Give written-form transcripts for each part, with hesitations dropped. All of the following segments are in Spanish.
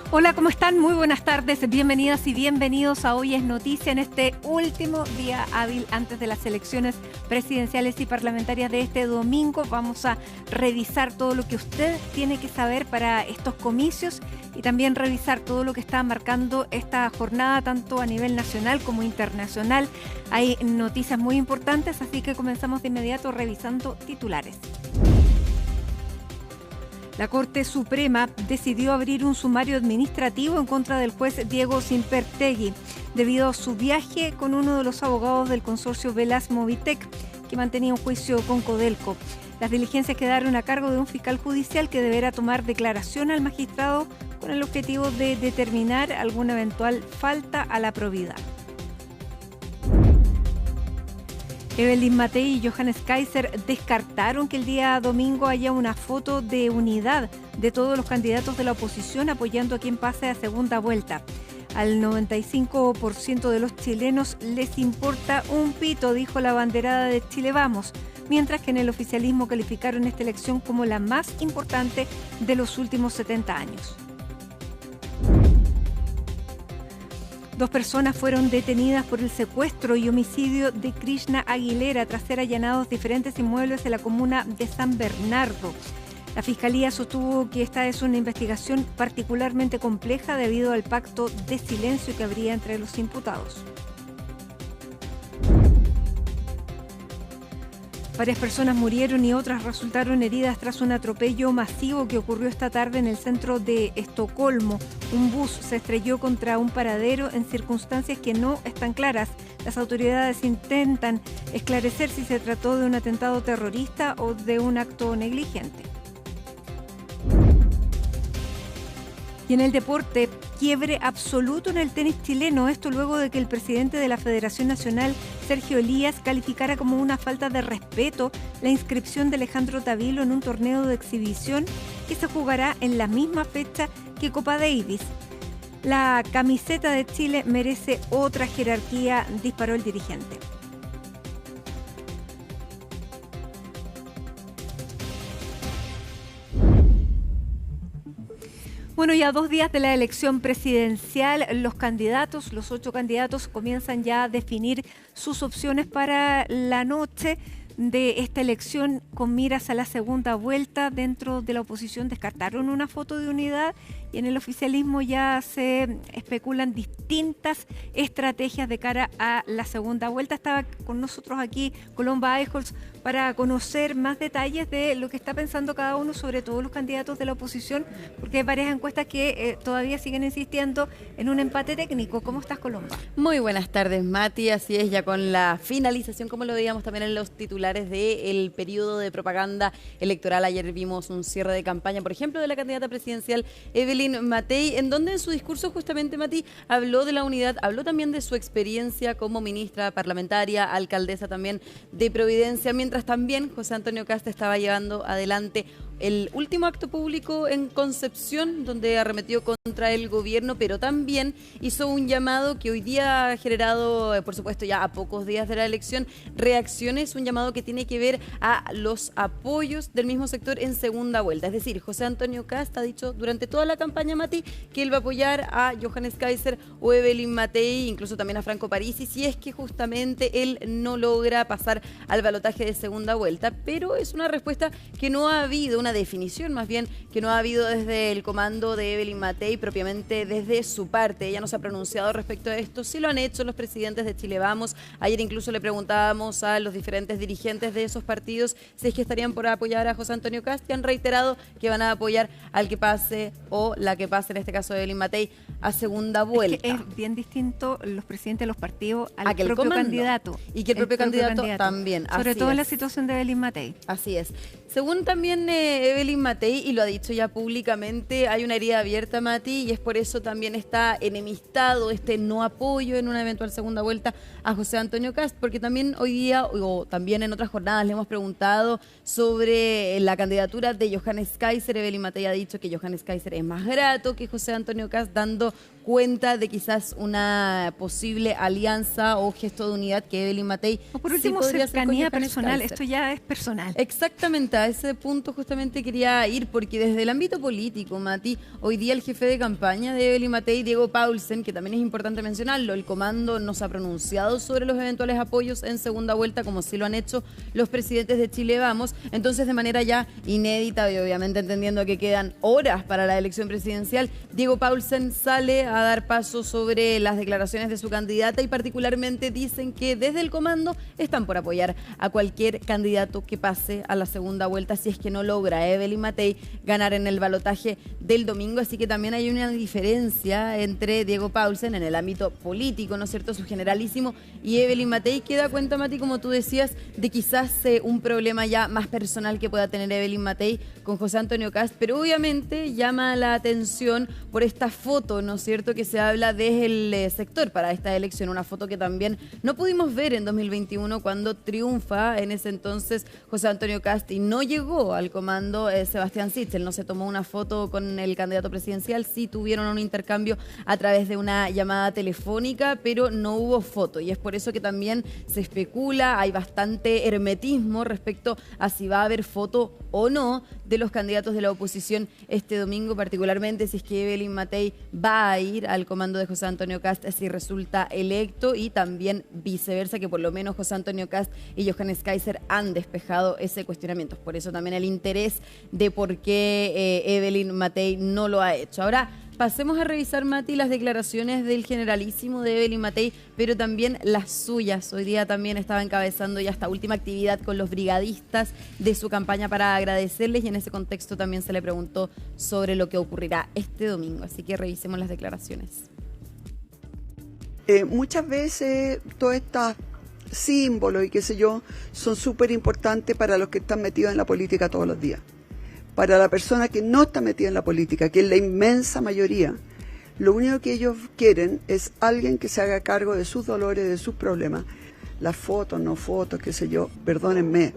Hola, ¿cómo están? Muy buenas tardes, bienvenidas y bienvenidos a Hoy es Noticia en este último día hábil antes de las elecciones presidenciales y parlamentarias de este domingo. Vamos a revisar todo lo que usted tiene que saber para estos comicios y también revisar todo lo que está marcando esta jornada tanto a nivel nacional como internacional. Hay noticias muy importantes, así que comenzamos de inmediato revisando titulares. La Corte Suprema decidió abrir un sumario administrativo en contra del juez Diego Simpertegui debido a su viaje con uno de los abogados del consorcio Velas Movitec, que mantenía un juicio con Codelco. Las diligencias quedaron a cargo de un fiscal judicial que deberá tomar declaración al magistrado con el objetivo de determinar alguna eventual falta a la probidad. Evelyn Matei y Johannes Kaiser descartaron que el día domingo haya una foto de unidad de todos los candidatos de la oposición apoyando a quien pase a segunda vuelta. Al 95% de los chilenos les importa un pito, dijo la abanderada de Chile Vamos, mientras que en el oficialismo calificaron esta elección como la más importante de los últimos 70 años. 2 personas fueron detenidas por el secuestro y homicidio de Krishna Aguilera tras ser allanados diferentes inmuebles en la comuna de San Bernardo. La Fiscalía sostuvo que esta es una investigación particularmente compleja debido al pacto de silencio que habría entre los imputados. Varias personas murieron y otras resultaron heridas tras un atropello masivo que ocurrió esta tarde en el centro de Estocolmo. Un bus se estrelló contra un paradero en circunstancias que no están claras. Las autoridades intentan esclarecer si se trató de un atentado terrorista o de un acto negligente. Y en el deporte, quiebre absoluto en el tenis chileno, esto luego de que el presidente de la Federación Nacional, Sergio Elías, calificara como una falta de respeto la inscripción de Alejandro Tavilo en un torneo de exhibición que se jugará en la misma fecha que Copa Davis. La camiseta de Chile merece otra jerarquía, disparó el dirigente. Bueno, ya 2 días de la elección presidencial, los 8 candidatos comienzan ya a definir sus opciones para la noche de esta elección con miras a la segunda vuelta. Dentro de la oposición descartaron una foto de unidad y en el oficialismo ya se especulan distintas estrategias de cara a la segunda vuelta. Estaba con nosotros aquí Colomba Eichholz para conocer más detalles de lo que está pensando cada uno, sobre todo los candidatos de la oposición, porque hay varias encuestas que todavía siguen insistiendo en un empate técnico. ¿Cómo estás, Colomba? Muy buenas tardes, Mati. Así es, ya con la finalización, como lo veíamos también en los titulares del periodo de propaganda electoral. Ayer vimos un cierre de campaña, por ejemplo, de la candidata presidencial Evelyn Matei, en donde en su discurso justamente, Mati, habló de la unidad, habló también de su experiencia como ministra parlamentaria, alcaldesa también de Providencia, mientras también José Antonio Kast estaba llevando adelante el último acto público en Concepción, donde arremetió contra el gobierno, pero también hizo un llamado que hoy día ha generado, por supuesto, ya a pocos días de la elección, reacciones, un llamado que tiene que ver a los apoyos del mismo sector en segunda vuelta. Es decir, José Antonio Kast ha dicho durante toda la campaña, Mati, que él va a apoyar a Johannes Kaiser o Evelyn Matei, incluso también a Franco Parisi, si es que justamente él no logra pasar al balotaje de segunda vuelta. Pero es una respuesta que no ha habido, una definición más bien que no ha habido desde el comando de Evelyn Matei, propiamente desde su parte. Ella no se ha pronunciado respecto a esto. Sí lo han hecho los presidentes de Chile Vamos. Ayer incluso le preguntábamos a los diferentes dirigentes de esos partidos si es que estarían por apoyar a José Antonio Kast, y han reiterado que van a apoyar al que pase o la que pase, en este caso de Evelyn Matei, a segunda vuelta. Es bien distinto los presidentes de los partidos al que propio candidato. Y que el propio candidato también. Sobre todo en la situación de Evelyn Matei. Así es. Según también Evelyn Matei, y lo ha dicho ya públicamente, hay una herida abierta, Mati, y es por eso también está enemistado este no apoyo en una eventual segunda vuelta a José Antonio Kast, porque también hoy día, o también en otras jornadas, le hemos preguntado sobre la candidatura de Johannes Kaiser. Evelyn Matei ha dicho que Johannes Kaiser es más grato que José Antonio Kast, dando cuenta de quizás una posible alianza o gesto de unidad que Evelyn Matei o por último sí cercanía personal. Esto ya es personal. Exactamente Ahora, a ese punto justamente quería ir, porque desde el ámbito político, Mati, hoy día el jefe de campaña de Evelyn Matei, Diego Paulsen, que también es importante mencionarlo, el comando no se ha pronunciado sobre los eventuales apoyos en segunda vuelta, como sí lo han hecho los presidentes de Chile Vamos. Entonces, de manera ya inédita y obviamente entendiendo que quedan horas para la elección presidencial, Diego Paulsen sale a dar paso sobre las declaraciones de su candidata y particularmente dicen que desde el comando están por apoyar a cualquier candidato que pase a la segunda vuelta si es que no logra Evelyn Matei ganar en el balotaje del domingo. Así que también hay una diferencia entre Diego Paulsen en el ámbito político, ¿no es cierto?, su generalísimo, y Evelyn Matei, que da cuenta, Mati, como tú decías, de quizás un problema ya más personal que pueda tener Evelyn Matei con José Antonio Kast, pero obviamente llama la atención por esta foto, ¿no es cierto?, que se habla desde el sector para esta elección, una foto que también no pudimos ver en 2021 cuando triunfa en ese entonces José Antonio Kast y no llegó al comando Sebastián Sichel, no se tomó una foto con el candidato presidencial, sí tuvieron un intercambio a través de una llamada telefónica, pero no hubo foto y es por eso que también se especula, hay bastante hermetismo respecto a si va a haber foto o no de los candidatos de la oposición este domingo, particularmente si es que Evelyn Matei va a ir al comando de José Antonio Kast si resulta electo, y también viceversa, que por lo menos José Antonio Kast y Johannes Kaiser han despejado ese cuestionamiento. Por eso también el interés de por qué Evelyn Matei no lo ha hecho. Ahora, pasemos a revisar, Mati, las declaraciones del generalísimo de Evelyn Matei, pero también las suyas. Hoy día también estaba encabezando ya esta última actividad con los brigadistas de su campaña para agradecerles, y en ese contexto también se le preguntó sobre lo que ocurrirá este domingo. Así que revisemos las declaraciones. Muchas veces todos estos símbolos y qué sé yo son súper importantes para los que están metidos en la política todos los días. Para la persona que no está metida en la política, que es la inmensa mayoría, lo único que ellos quieren es alguien que se haga cargo de sus dolores, de sus problemas. Las fotos, no fotos, qué sé yo, perdónenme,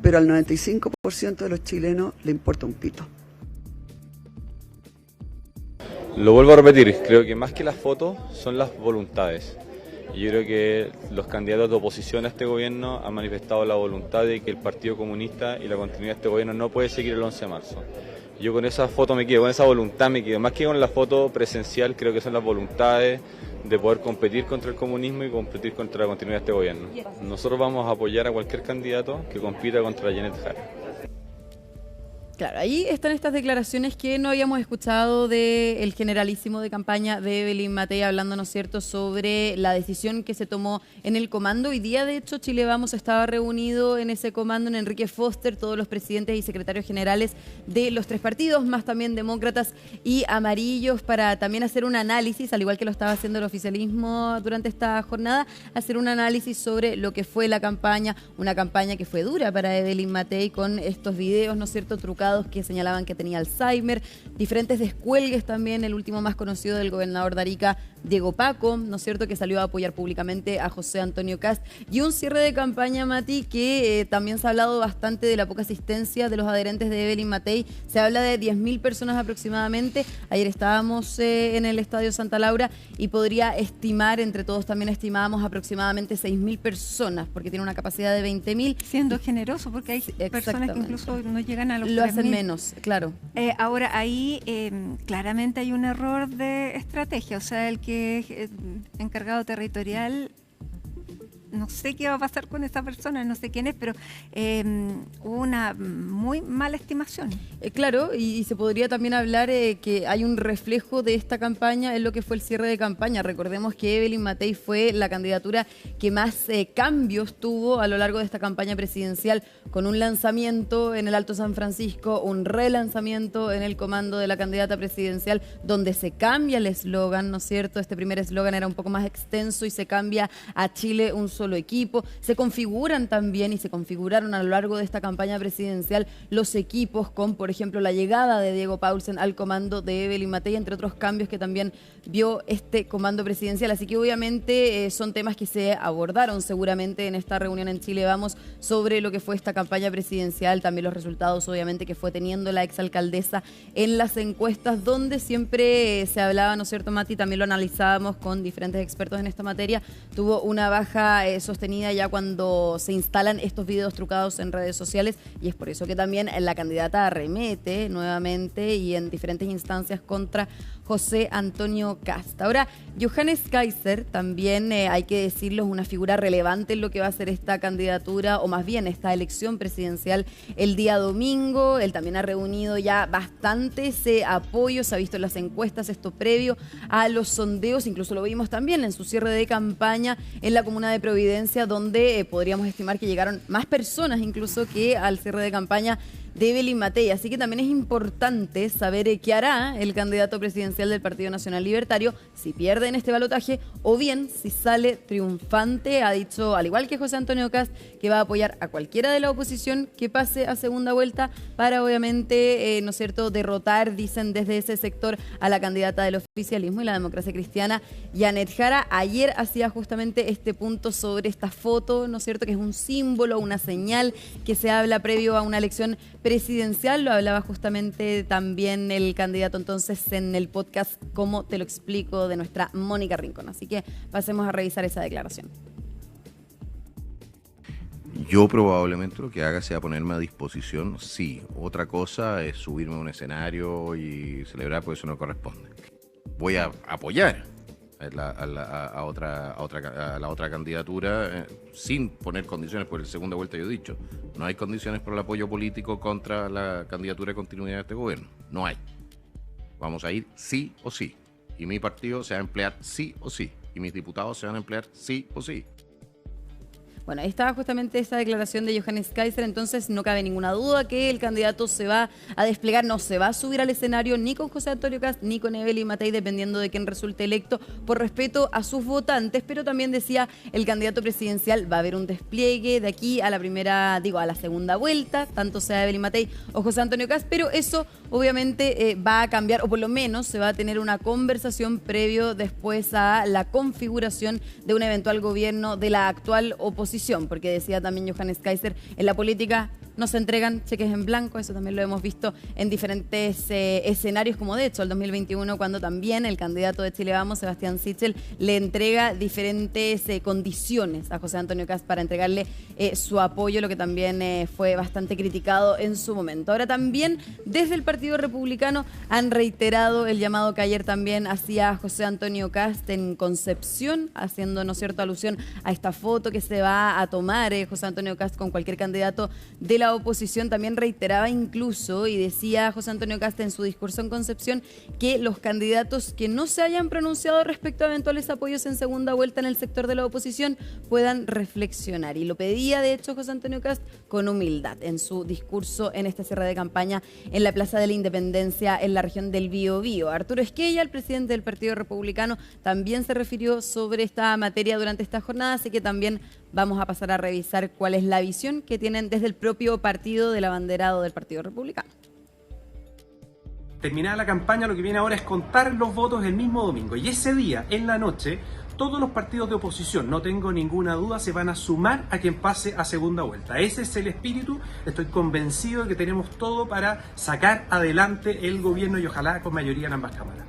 pero al 95% de los chilenos le importa un pito. Lo vuelvo a repetir, creo que más que las fotos son las voluntades. Yo creo que los candidatos de oposición a este gobierno han manifestado la voluntad de que el Partido Comunista y la continuidad de este gobierno no puede seguir el 11 de marzo. Yo con esa foto me quedo, con esa voluntad me quedo. Más que con la foto presencial, creo que son las voluntades de poder competir contra el comunismo y competir contra la continuidad de este gobierno. Nosotros vamos a apoyar a cualquier candidato que compita contra Janet Jara. Claro, ahí están estas declaraciones que no habíamos escuchado del generalísimo de campaña de Evelyn Matei hablando, ¿no es cierto?, sobre la decisión que se tomó en el comando. Hoy día, de hecho, Chile Vamos estaba reunido en ese comando, en Enrique Foster, todos los presidentes y secretarios generales de los tres partidos, más también demócratas y amarillos, para también hacer un análisis, al igual que lo estaba haciendo el oficialismo durante esta jornada, hacer un análisis sobre lo que fue la campaña, una campaña que fue dura para Evelyn Matei con estos videos, ¿no es cierto?, trucados que señalaban que tenía Alzheimer, diferentes descuelgues también, el último más conocido del gobernador de Arica, Diego Paco, ¿no es cierto?, que salió a apoyar públicamente a José Antonio Kast, y un cierre de campaña, Mati, que también se ha hablado bastante de la poca asistencia de los adherentes de Evelyn Matei. Se habla de 10.000 personas aproximadamente. Ayer estábamos en el Estadio Santa Laura y podría estimar, entre todos también estimábamos aproximadamente 6.000 personas, porque tiene una capacidad de 20.000. Siendo generoso, porque hay personas que incluso no llegan a los 3.000. Lo hacen menos, claro. Ahora, ahí claramente hay un error de estrategia, o sea, el que es encargado territorial, no sé qué va a pasar con esa persona, no sé quién es, pero hubo una muy mala estimación. Claro, y se podría también hablar que hay un reflejo de esta campaña en lo que fue el cierre de campaña. Recordemos que Evelyn Matei fue la candidatura que más cambios tuvo a lo largo de esta campaña presidencial, con un lanzamiento en el Alto San Francisco, un relanzamiento en el comando de la candidata presidencial, donde se cambia el eslogan, ¿no es cierto? Este primer eslogan era un poco más extenso y se cambia a Chile un solo equipo. Se configuran también y se configuraron a lo largo de esta campaña presidencial los equipos con, por ejemplo, la llegada de Diego Paulsen al comando de Evelyn Matei, entre otros cambios que también vio este comando presidencial. Así que obviamente son temas que se abordaron seguramente en esta reunión en Chile Vamos sobre lo que fue esta campaña presidencial, también los resultados obviamente que fue teniendo la exalcaldesa en las encuestas, donde siempre se hablaba, ¿no es cierto, Mati? También lo analizábamos con diferentes expertos en esta materia. Tuvo una baja sostenida ya cuando se instalan estos videos trucados en redes sociales, y es por eso que también la candidata arremete nuevamente y en diferentes instancias contra José Antonio Kast. Ahora, Johannes Kaiser también, hay que decirlo, es una figura relevante en lo que va a ser esta candidatura, o más bien esta elección presidencial el día domingo. Él también ha reunido ya bastantes apoyos, se ha visto en las encuestas, esto previo a los sondeos, incluso lo vimos también en su cierre de campaña en la comuna de Providencia, donde podríamos estimar que llegaron más personas incluso que al cierre de campaña de Evelyn Matei. Así que también es importante saber qué hará el candidato presidencial del Partido Nacional Libertario si pierde en este balotaje o bien si sale triunfante. Ha dicho, al igual que José Antonio Kast, que va a apoyar a cualquiera de la oposición que pase a segunda vuelta para obviamente, ¿no es cierto?, derrotar, dicen desde ese sector, a la candidata del oficialismo y la democracia cristiana, Janet Jara. Ayer hacía justamente este punto sobre esta foto, ¿no es cierto?, que es un símbolo, una señal que se habla previo a una elección presidencial. Lo hablaba justamente también el candidato entonces en el podcast Cómo te lo explico de nuestra Mónica Rincón. Así que pasemos a revisar esa declaración. Yo probablemente lo que haga sea ponerme a disposición, sí. Otra cosa es subirme a un escenario y celebrar, porque eso no corresponde. Voy a apoyar a la otra candidatura sin poner condiciones, por la segunda vuelta yo he dicho, no hay condiciones por el apoyo político contra la candidatura de continuidad de este gobierno, no hay. Vamos a ir sí o sí, y mi partido se va a emplear sí o sí, y mis diputados se van a emplear sí o sí. Bueno, ahí estaba justamente esa declaración de Johannes Kaiser, entonces no cabe ninguna duda que el candidato se va a desplegar, no se va a subir al escenario ni con José Antonio Kast ni con Evelyn Matei, dependiendo de quién resulte electo, por respeto a sus votantes, pero también decía el candidato presidencial, va a haber un despliegue de aquí a a la segunda vuelta, tanto sea Evelyn Matei o José Antonio Kast, pero eso obviamente va a cambiar, o por lo menos se va a tener una conversación previo después a la configuración de un eventual gobierno de la actual oposición, porque decía también Johannes Kaiser, en la política no se entregan cheques en blanco. Eso también lo hemos visto en diferentes escenarios, como de hecho el 2021, cuando también el candidato de Chile Vamos, Sebastián Sichel, le entrega diferentes condiciones a José Antonio Kast para entregarle su apoyo, lo que también fue bastante criticado en su momento. Ahora también desde el Partido Republicano han reiterado el llamado que ayer también hacía José Antonio Kast en Concepción, haciendo, ¿no es cierto?, alusión a esta foto que se va a tomar José Antonio Kast con cualquier candidato de la oposición. También reiteraba incluso, y decía José Antonio Kast en su discurso en Concepción, que los candidatos que no se hayan pronunciado respecto a eventuales apoyos en segunda vuelta en el sector de la oposición puedan reflexionar. Y lo pedía, de hecho, José Antonio Kast con humildad en su discurso en este cierre de campaña en la Plaza de la Independencia en la región del Biobío. Arturo Esquella, el presidente del Partido Republicano, también se refirió sobre esta materia durante esta jornada, así que también vamos a pasar a revisar cuál es la visión que tienen desde el propio partido del abanderado del Partido Republicano. Terminada la campaña, lo que viene ahora es contar los votos el mismo domingo. Y ese día, en la noche, todos los partidos de oposición, no tengo ninguna duda, se van a sumar a quien pase a segunda vuelta. Ese es el espíritu. Estoy convencido de que tenemos todo para sacar adelante el gobierno y ojalá con mayoría en ambas cámaras.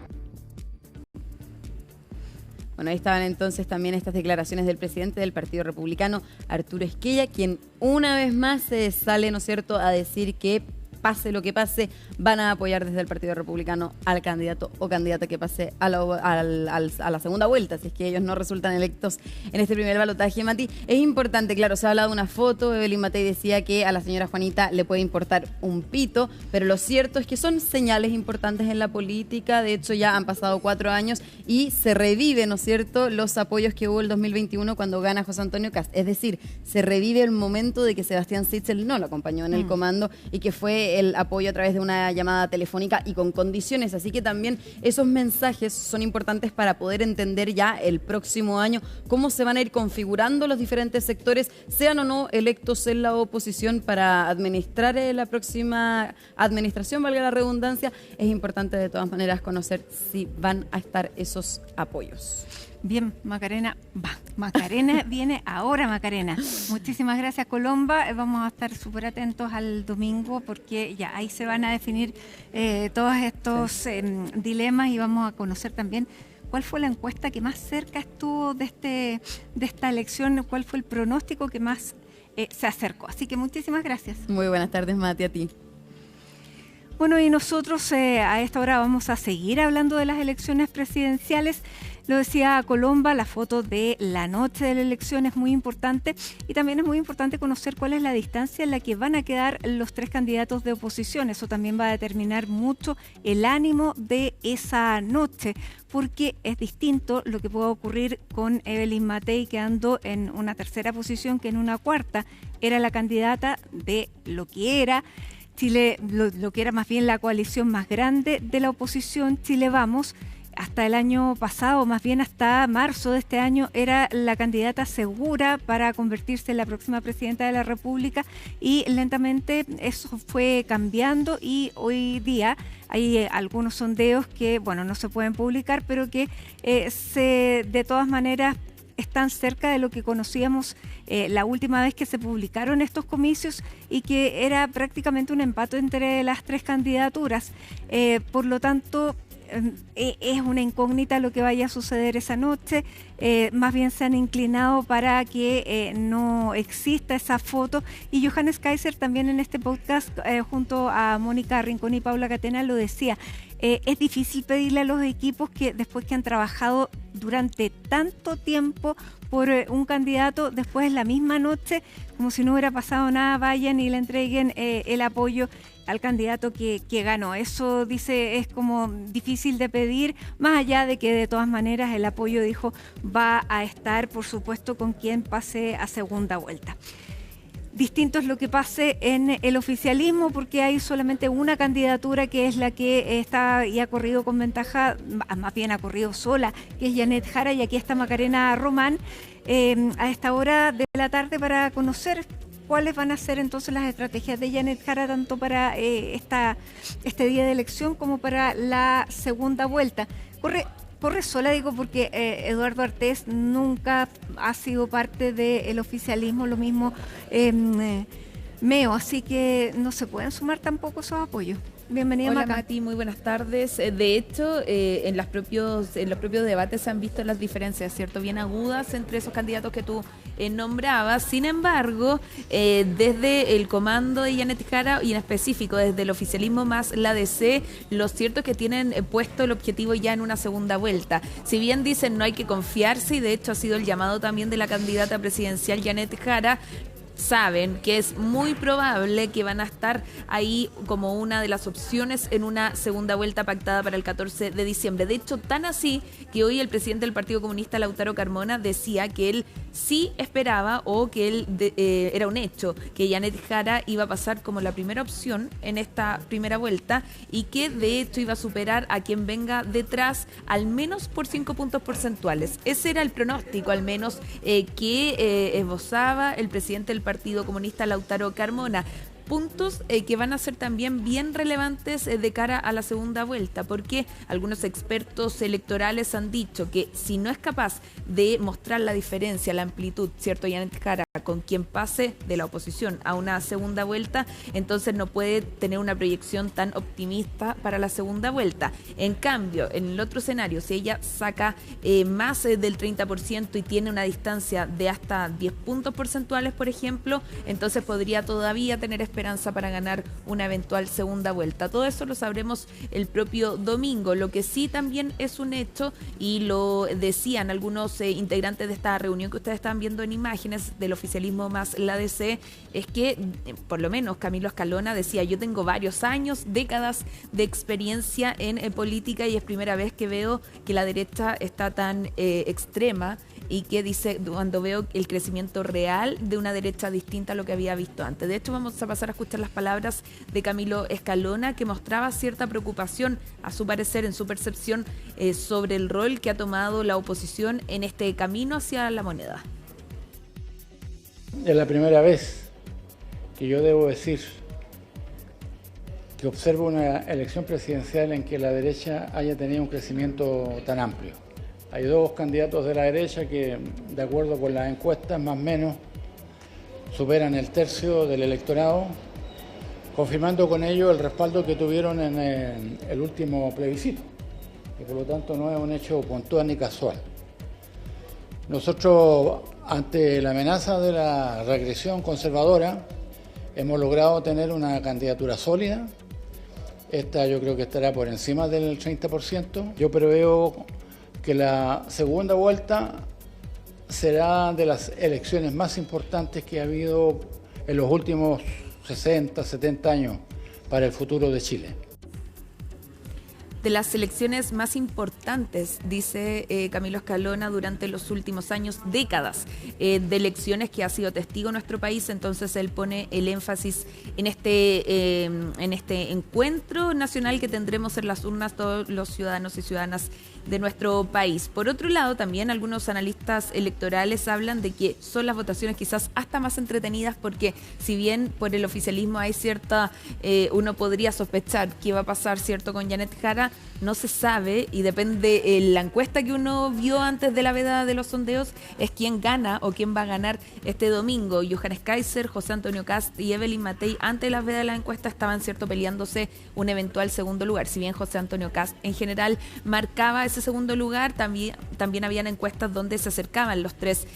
Bueno, ahí estaban entonces también estas declaraciones del presidente del Partido Republicano, Arturo Esquella, quien una vez más sale, ¿no es cierto?, a decir que pase lo que pase, van a apoyar desde el Partido Republicano al candidato o candidata que pase a la segunda vuelta, si es que ellos no resultan electos en este primer balotaje. Mati, es importante, claro, se ha hablado de una foto, Evelyn Matei decía que a la señora Juanita le puede importar un pito, pero lo cierto es que son señales importantes en la política. De hecho, ya han pasado 4 años y se revive, ¿no es cierto?, los apoyos que hubo el 2021 cuando gana José Antonio Kast. Es decir, se revive el momento de que Sebastián Sichel no lo acompañó en el comando y que fue el apoyo a través de una llamada telefónica y con condiciones. Así que también esos mensajes son importantes para poder entender ya el próximo año cómo se van a ir configurando los diferentes sectores, sean o no electos en la oposición, para administrar la próxima administración, valga la redundancia. Es importante de todas maneras conocer si van a estar esos apoyos. Bien, Macarena viene ahora, Macarena. Muchísimas gracias, Colomba. Vamos a estar súper atentos al domingo porque ya ahí se van a definir todos estos dilemas y vamos a conocer también cuál fue la encuesta que más cerca estuvo de esta elección, cuál fue el pronóstico que más se acercó. Así que muchísimas gracias. Muy buenas tardes, Mati, a ti. Bueno, y nosotros a esta hora vamos a seguir hablando de las elecciones presidenciales. Lo decía Colomba, la foto de la noche de la elección es muy importante y también es muy importante conocer cuál es la distancia en la que van a quedar los 3 candidatos de oposición. Eso también va a determinar mucho el ánimo de esa noche, porque es distinto lo que pueda ocurrir con Evelyn Matei quedando en una tercera posición que en una cuarta. Era la candidata de lo que era Chile, lo que era más bien la coalición más grande de la oposición, Chile Vamos. Hasta el año pasado, más bien hasta marzo de este año, era la candidata segura para convertirse en la próxima presidenta de la República, y lentamente eso fue cambiando y hoy día hay algunos sondeos que, bueno, no se pueden publicar, pero que de todas maneras están cerca de lo que conocíamos la última vez que se publicaron estos comicios, y que era prácticamente un empate entre las 3 candidaturas. Por lo tanto, es una incógnita lo que vaya a suceder esa noche. Más bien se han inclinado para que no exista esa foto, y Johannes Kaiser también en este podcast junto a Mónica Rincón y Paula Catena lo decía. Es difícil pedirle a los equipos que después que han trabajado durante tanto tiempo por un candidato, después la misma noche, como si no hubiera pasado nada, vayan y le entreguen el apoyo al candidato que ganó. Eso, dice, es como difícil de pedir, más allá de que de todas maneras el apoyo, dijo, va a estar, por supuesto, con quien pase a segunda vuelta. Distinto es lo que pase en el oficialismo, porque hay solamente una candidatura que es la que está y ha corrido con ventaja, más bien ha corrido sola, que es Janet Jara, y aquí está Macarena Román a esta hora de la tarde para conocer cuáles van a ser entonces las estrategias de Janet Jara, tanto para este día de elección como para la segunda vuelta. Corre sola, digo, porque Eduardo Artés nunca ha sido parte del oficialismo, lo mismo Meo, así que no se pueden sumar tampoco esos apoyos. Bienvenida, Hola, Maca. Mati, muy buenas tardes. De hecho, en los propios debates se han visto las diferencias, ¿cierto? Bien agudas entre esos candidatos que tú nombrabas. Sin embargo, desde el comando de Janet Jara y en específico desde el oficialismo más la DC, lo cierto es que tienen puesto el objetivo ya en una segunda vuelta. Si bien dicen no hay que confiarse, y de hecho ha sido el llamado también de la candidata presidencial Janet Jara, saben que es muy probable que van a estar ahí como una de las opciones en una segunda vuelta pactada para el 14 de diciembre. De hecho, tan así que hoy el presidente del Partido Comunista, Lautaro Carmona, decía que él sí esperaba, o que era un hecho, que Janet Jara iba a pasar como la primera opción en esta primera vuelta, y que de hecho iba a superar a quien venga detrás al menos por 5 puntos porcentuales. Ese era el pronóstico, al menos, que esbozaba el presidente del Partido Comunista, Lautaro Carmona. Puntos que van a ser también bien relevantes de cara a la segunda vuelta, porque algunos expertos electorales han dicho que si no es capaz de mostrar la diferencia, la amplitud, ¿cierto? Janet Jara, con quien pase de la oposición a una segunda vuelta, entonces no puede tener una proyección tan optimista para la segunda vuelta. En cambio, en el otro escenario, si ella saca más del 30% y tiene una distancia de hasta 10 puntos porcentuales, por ejemplo, entonces podría todavía tener esperanza para ganar una eventual segunda vuelta. Todo eso lo sabremos el propio domingo. Lo que sí también es un hecho, y lo decían algunos integrantes de esta reunión que ustedes están viendo en imágenes del oficialismo más la DC, es que por lo menos Camilo Escalona decía: yo tengo varios años, décadas de experiencia en política, y es primera vez que veo que la derecha está tan extrema, y que dice, cuando veo el crecimiento real de una derecha distinta a lo que había visto antes. De hecho, vamos a pasar a escuchar las palabras de Camilo Escalona, que mostraba cierta preocupación, a su parecer, en su percepción, sobre el rol que ha tomado la oposición en este camino hacia la moneda. Es la primera vez que yo debo decir que observo una elección presidencial en que la derecha haya tenido un crecimiento tan amplio. Hay 2 candidatos de la derecha que, de acuerdo con las encuestas, más o menos superan el tercio del electorado, confirmando con ello el respaldo que tuvieron en el último plebiscito. y por lo tanto no es un hecho puntual ni casual. Nosotros, ante la amenaza de la regresión conservadora, hemos logrado tener una candidatura sólida. Esta yo creo que estará por encima del 30%. Yo preveo que la segunda vuelta será de las elecciones más importantes que ha habido en los últimos 60, 70 años para el futuro de Chile. De las elecciones más importantes, dice Camilo Escalona, durante los últimos años, décadas de elecciones que ha sido testigo nuestro país. Entonces él pone el énfasis en este encuentro nacional que tendremos en las urnas todos los ciudadanos y ciudadanas de nuestro país. Por otro lado, también algunos analistas electorales hablan de que son las votaciones quizás hasta más entretenidas, porque si bien por el oficialismo hay cierta, uno podría sospechar qué va a pasar, ¿cierto?, con Janet Jara, no se sabe, y depende la encuesta que uno vio antes de la veda de los sondeos, es quién gana o quién va a ganar este domingo. Johannes Kaiser, José Antonio Cast y Evelyn Matei, antes de la veda de la encuesta, estaban, ¿cierto?, peleándose un eventual segundo lugar. Si bien José Antonio Cast en general marcaba ese segundo lugar, también habían encuestas donde se acercaban las tres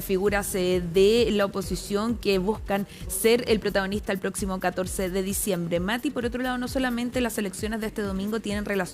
figuras de la oposición que buscan ser el protagonista el próximo 14 de diciembre. Mati, por otro lado, no solamente las elecciones de este domingo tienen relación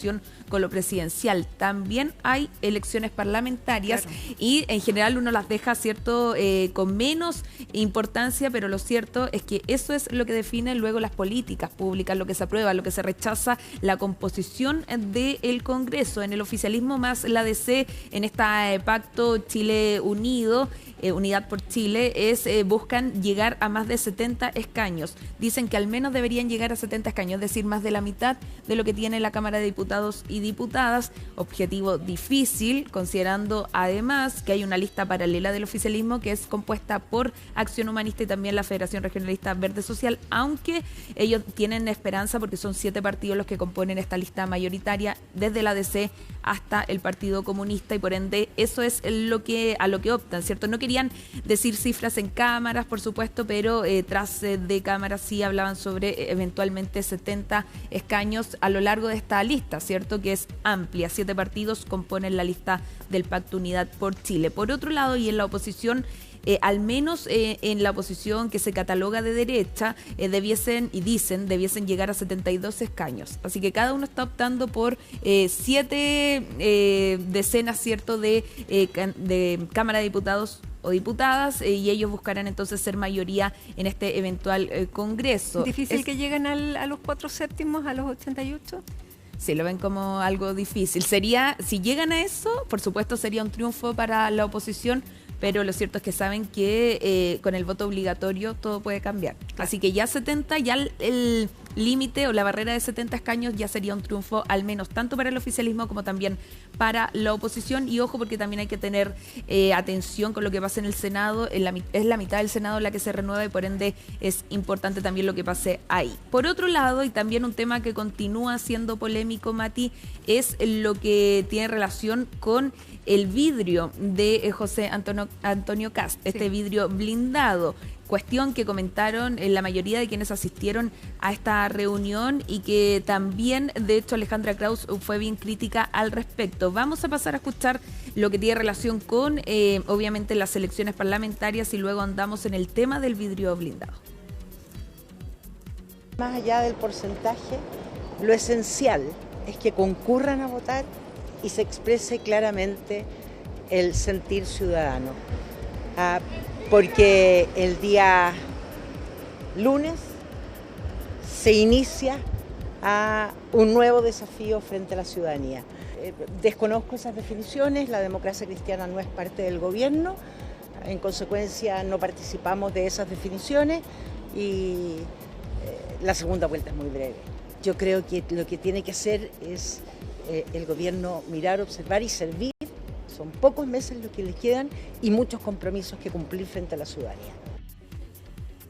con lo presidencial, también hay elecciones parlamentarias, claro, y en general uno las deja, ¿cierto?, con menos importancia, pero lo cierto es que eso es lo que define luego las políticas públicas, lo que se aprueba, lo que se rechaza, la composición del Congreso. En el oficialismo más la DC, en este pacto Chile Unido, Unidad por Chile, buscan llegar a más de 70 escaños. Dicen que al menos deberían llegar a 70 escaños, es decir, más de la mitad de lo que tiene la Cámara de Diputados y Diputadas. Objetivo difícil, considerando además que hay una lista paralela del oficialismo que es compuesta por Acción Humanista y también la Federación Regionalista Verde Social, aunque ellos tienen esperanza porque son 7 partidos los que componen esta lista mayoritaria, desde la DC hasta el Partido Comunista, y por ende eso es a lo que optan, ¿cierto? No querían decir cifras en cámaras, por supuesto, pero tras de cámaras sí hablaban sobre eventualmente 70 escaños a lo largo de esta lista, ¿cierto?, que es amplia. 7 partidos componen la lista del Pacto Unidad por Chile. Por otro lado, y en la oposición, al menos en la oposición que se cataloga de derecha, debiesen llegar a 72 escaños. Así que cada uno está optando por 7 decenas, ¿cierto?, de Cámara de Diputados o diputadas, y ellos buscarán entonces ser mayoría en este eventual Congreso. ¿Difícil que lleguen a los 4/7, a los 88? Sí, lo ven como algo difícil. Si llegan a eso, por supuesto sería un triunfo para la oposición, pero lo cierto es que saben que con el voto obligatorio todo puede cambiar. Así que ya 70, ya el límite o la barrera de 70 escaños ya sería un triunfo, al menos tanto para el oficialismo como también para la oposición. Y ojo, porque también hay que tener atención con lo que pasa en el Senado. Es la mitad del Senado la que se renueva y por ende es importante también lo que pase ahí. Por otro lado, y también un tema que continúa siendo polémico, Mati, es lo que tiene relación con el vidrio de José Antonio Cast, este vidrio blindado. Cuestión que comentaron la mayoría de quienes asistieron a esta reunión y que también, de hecho, Alejandra Kraus fue bien crítica al respecto. Vamos a pasar a escuchar lo que tiene relación con, obviamente, las elecciones parlamentarias y luego andamos en el tema del vidrio blindado. Más allá del porcentaje, lo esencial es que concurran a votar y se exprese claramente el sentir ciudadano. Porque el día lunes se inicia un nuevo desafío frente a la ciudadanía. Desconozco esas definiciones, la democracia cristiana no es parte del gobierno, en consecuencia no participamos de esas definiciones y la segunda vuelta es muy breve. Yo creo que lo que tiene que hacer es el gobierno mirar, observar y servir. Son pocos meses los que les quedan y muchos compromisos que cumplir frente a la ciudadanía.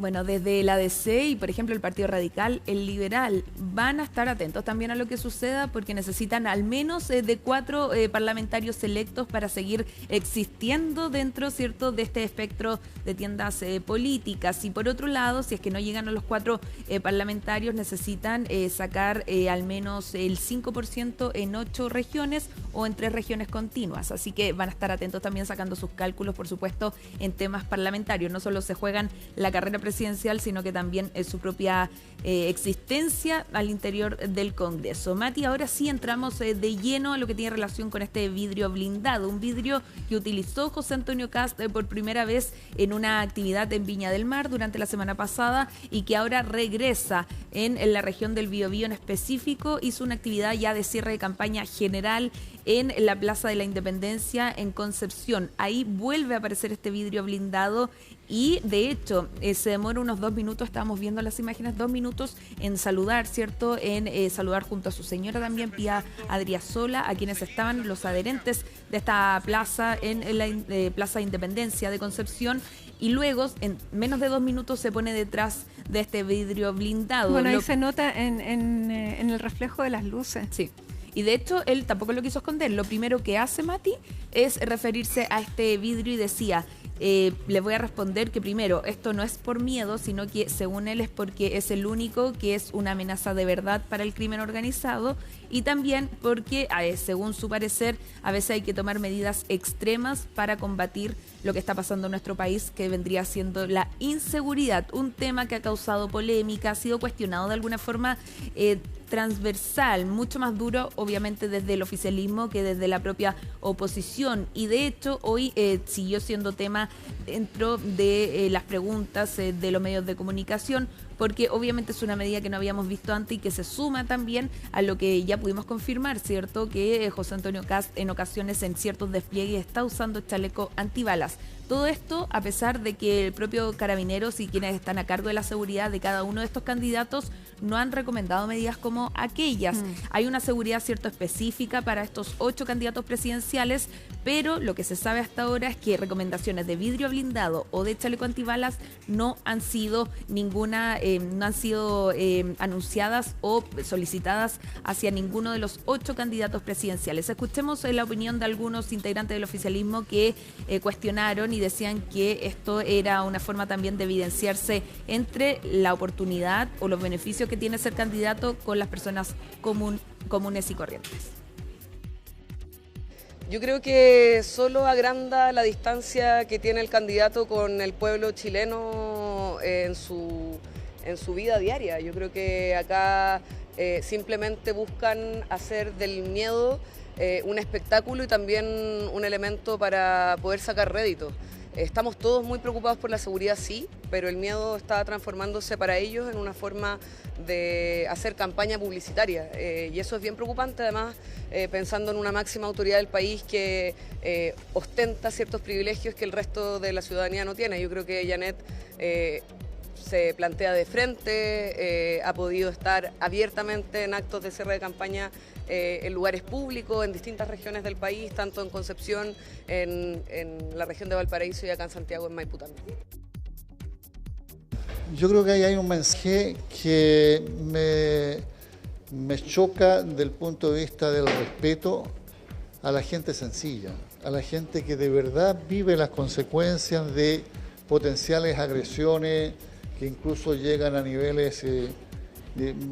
Bueno, desde la DC y, por ejemplo, el Partido Radical, el Liberal, van a estar atentos también a lo que suceda porque necesitan al menos de 4 parlamentarios electos para seguir existiendo dentro, ¿cierto?, de este espectro de tiendas políticas. Y por otro lado, si es que no llegan a los 4 parlamentarios, necesitan sacar al menos el 5% en 8 regiones o en 3 regiones continuas. Así que van a estar atentos también sacando sus cálculos, por supuesto, en temas parlamentarios. No solo se juegan la carrera presidencial, sino que también su propia existencia al interior del Congreso. Mati, ahora sí entramos de lleno a lo que tiene relación con este vidrio blindado, un vidrio que utilizó José Antonio Kast por primera vez en una actividad en Viña del Mar durante la semana pasada y que ahora regresa en la región del Biobío en específico. Hizo una actividad ya de cierre de campaña general en la Plaza de la Independencia en Concepción. Ahí vuelve a aparecer este vidrio blindado y de hecho se demora unos 2 minutos, estábamos viendo las imágenes, 2 minutos en saludar, ¿cierto? En saludar junto a su señora también, Pía Adriasola, a quienes estaban los adherentes de esta plaza en la Plaza de Independencia de Concepción. Y luego, en menos de 2 minutos, se pone detrás de este vidrio blindado. Bueno, ahí se nota en el reflejo de las luces. Sí. Y de hecho, él tampoco lo quiso esconder. Lo primero que hace Mati es referirse a este vidrio y decía, le voy a responder que primero, esto no es por miedo, sino que según él es porque es el único que es una amenaza de verdad para el crimen organizado y también porque, según su parecer, a veces hay que tomar medidas extremas para combatir lo que está pasando en nuestro país, que vendría siendo la inseguridad, un tema que ha causado polémica, ha sido cuestionado de alguna forma transversal, mucho más duro obviamente desde el oficialismo que desde la propia oposición y de hecho hoy siguió siendo tema dentro de las preguntas de los medios de comunicación porque obviamente es una medida que no habíamos visto antes y que se suma también a lo que ya pudimos confirmar, ¿cierto? Que José Antonio Kast en ocasiones en ciertos despliegues está usando chaleco antibalas. Todo esto a pesar de que el propio Carabineros y quienes están a cargo de la seguridad de cada uno de estos candidatos no han recomendado medidas como aquellas. Hay una seguridad cierto específica para estos 8 candidatos presidenciales, pero lo que se sabe hasta ahora es que recomendaciones de vidrio blindado o de chaleco antibalas no han sido anunciadas o solicitadas hacia ninguno de los 8 candidatos presidenciales. Escuchemos la opinión de algunos integrantes del oficialismo que cuestionaron y decían que esto era una forma también de evidenciarse entre la oportunidad o los beneficios que tiene ser candidato con las personas comunes y corrientes. Yo creo que solo agranda la distancia que tiene el candidato con el pueblo chileno en su vida diaria. Yo creo que acá simplemente buscan hacer del miedo un espectáculo y también un elemento para poder sacar rédito. Estamos todos muy preocupados por la seguridad, sí, pero el miedo está transformándose para ellos en una forma de hacer campaña publicitaria y eso es bien preocupante, además pensando en una máxima autoridad del país que ostenta ciertos privilegios que el resto de la ciudadanía no tiene. Yo creo que Janet se plantea de frente, ha podido estar abiertamente en actos de cierre de campaña en lugares públicos, en distintas regiones del país, tanto en Concepción, en la región de Valparaíso y acá en Santiago, en Maipú también. Yo creo que ahí hay un mensaje que me choca del punto de vista del respeto a la gente sencilla, a la gente que de verdad vive las consecuencias de potenciales agresiones que incluso llegan a niveles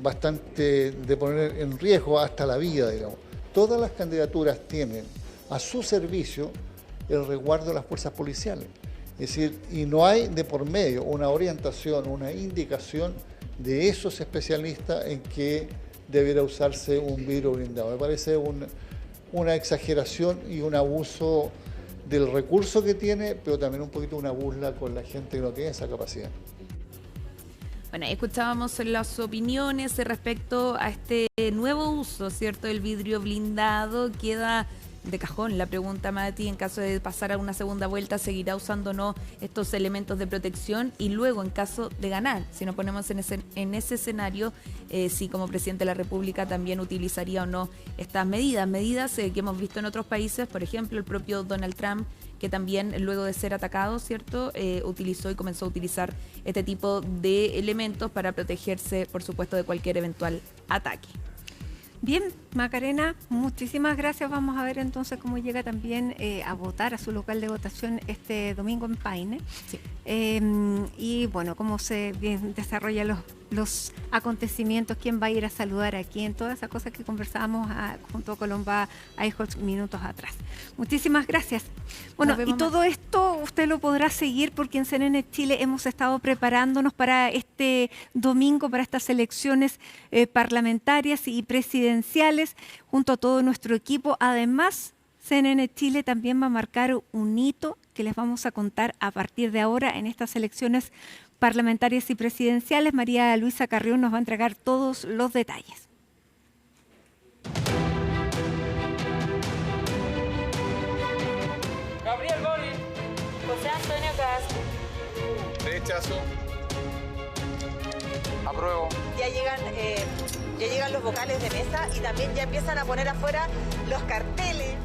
bastante de poner en riesgo hasta la vida, digamos. Todas las candidaturas tienen a su servicio el resguardo de las fuerzas policiales. Es decir, y no hay de por medio una orientación, una indicación de esos especialistas en que debiera usarse un vidrio blindado. Me parece una exageración y un abuso del recurso que tiene, pero también un poquito una burla con la gente que no tiene esa capacidad. Bueno, escuchábamos las opiniones respecto a este nuevo uso, ¿cierto?, del vidrio blindado. Queda de cajón la pregunta, Mati, en caso de pasar a una segunda vuelta, ¿seguirá usando o no estos elementos de protección? Y luego, en caso de ganar, si nos ponemos en ese escenario, si como presidente de la República también utilizaría o no estas medidas que hemos visto en otros países, por ejemplo, el propio Donald Trump, que también luego de ser atacado, ¿cierto?, utilizó y comenzó a utilizar este tipo de elementos para protegerse, por supuesto, de cualquier eventual ataque. Bien, Macarena, muchísimas gracias. Vamos a ver entonces cómo llega también a votar a su local de votación este domingo en Paine. Sí. Y bueno, cómo se desarrollan los acontecimientos, quién va a ir a saludar a quién, todas esas cosas que conversábamos junto a Colomba Eichholz minutos atrás. Muchísimas gracias. Bueno, y todo esto usted lo podrá seguir porque en CNN Chile hemos estado preparándonos para este domingo, para estas elecciones parlamentarias y presidenciales, junto a todo nuestro equipo. Además, CNN Chile también va a marcar un hito que les vamos a contar a partir de ahora en estas elecciones parlamentarias y presidenciales. María Luisa Carrión nos va a entregar todos los detalles. Gabriel Boric. José Antonio Cast. Rechazo. Apruebo. Ya llegan los vocales de mesa y también ya empiezan a poner afuera los carteles.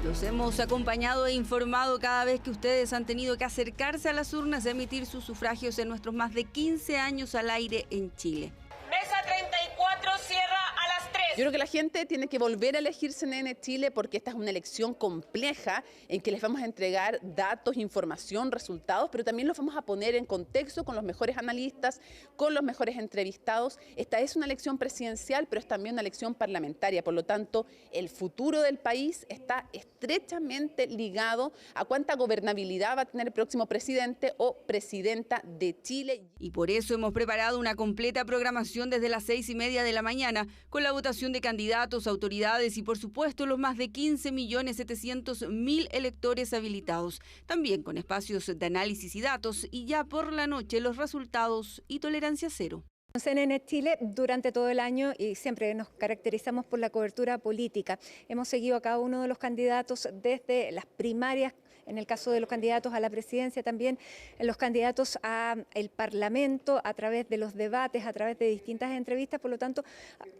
Los hemos acompañado e informado cada vez que ustedes han tenido que acercarse a las urnas a emitir sus sufragios en nuestros más de 15 años al aire en Chile. Mesa 34 cierra a las 3. Yo creo que la gente tiene que volver a elegir CNN Chile porque esta es una elección compleja en que les vamos a entregar datos, información, resultados, pero también los vamos a poner en contexto con los mejores analistas, con los mejores entrevistados. Esta es una elección presidencial, pero es también una elección parlamentaria. Por lo tanto, el futuro del país está estrechamente ligado a cuánta gobernabilidad va a tener el próximo presidente o presidenta de Chile. Y por eso hemos preparado una completa programación desde las 6:30 de la mañana, con la votación de candidatos, autoridades y por supuesto los más de 15.700.000 electores habilitados. También con espacios de análisis y datos y ya por la noche los resultados y tolerancia cero. En CNN Chile durante todo el año y siempre nos caracterizamos por la cobertura política. Hemos seguido a cada uno de los candidatos desde las primarias, en el caso de los candidatos a la presidencia, también los candidatos al Parlamento, a través de los debates, a través de distintas entrevistas. Por lo tanto,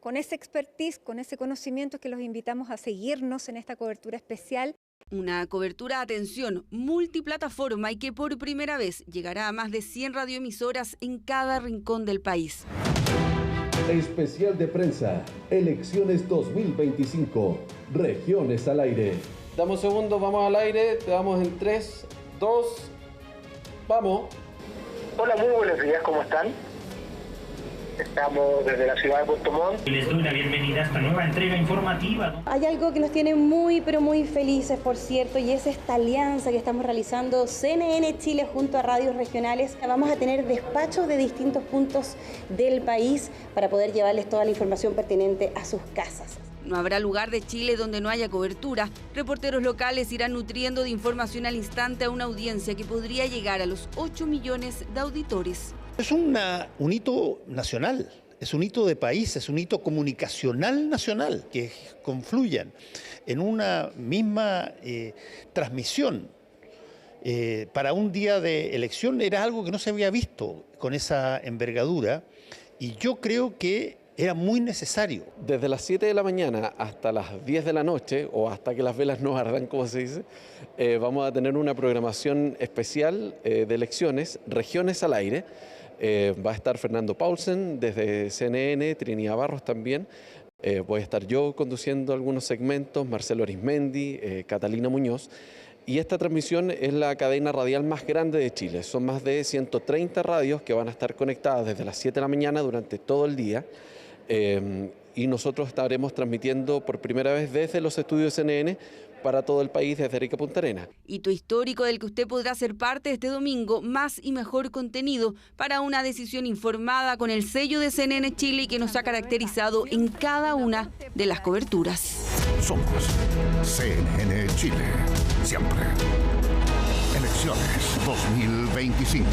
con ese expertise, con ese conocimiento, que los invitamos a seguirnos en esta cobertura especial. Una cobertura, atención, multiplataforma y que por primera vez llegará a más de 100 radioemisoras en cada rincón del país. Especial de prensa, Elecciones 2025, Regiones al aire. Dame un segundo, vamos al aire, te damos en 3, 2, vamos. Hola, muy buenos días, ¿cómo están? Estamos desde la ciudad de Puerto Montt. Les doy la bienvenida a esta nueva entrega informativa. Hay algo que nos tiene muy, pero muy felices, por cierto, y es esta alianza que estamos realizando CNN Chile junto a radios regionales. Vamos a tener despachos de distintos puntos del país para poder llevarles toda la información pertinente a sus casas. No habrá lugar de Chile donde no haya cobertura. Reporteros locales irán nutriendo de información al instante a una audiencia que podría llegar a los 8 millones de auditores. Es un hito nacional, es un hito de país, es un hito comunicacional nacional, que confluyan en una misma transmisión para un día de elección. Era algo que no se había visto con esa envergadura y yo creo que era muy necesario. Desde las 7 de la mañana hasta las 10 de la noche, o hasta que las velas no ardan, como se dice, vamos a tener una programación especial de elecciones, Regiones al aire. Va a estar Fernando Paulsen desde CNN, Trinidad Barros también. Voy a estar yo conduciendo algunos segmentos, Marcelo Arismendi, Catalina Muñoz. Y esta transmisión es la cadena radial más grande de Chile. Son más de 130 radios que van a estar conectadas desde las 7 de la mañana durante todo el día. Y nosotros estaremos transmitiendo por primera vez desde los estudios CNN para todo el país desde Arica a Punta Arenas. Hito histórico del que usted podrá ser parte este domingo, más y mejor contenido para una decisión informada con el sello de CNN Chile que nos ha caracterizado en cada una de las coberturas. Somos CNN Chile, siempre. Elecciones 2025.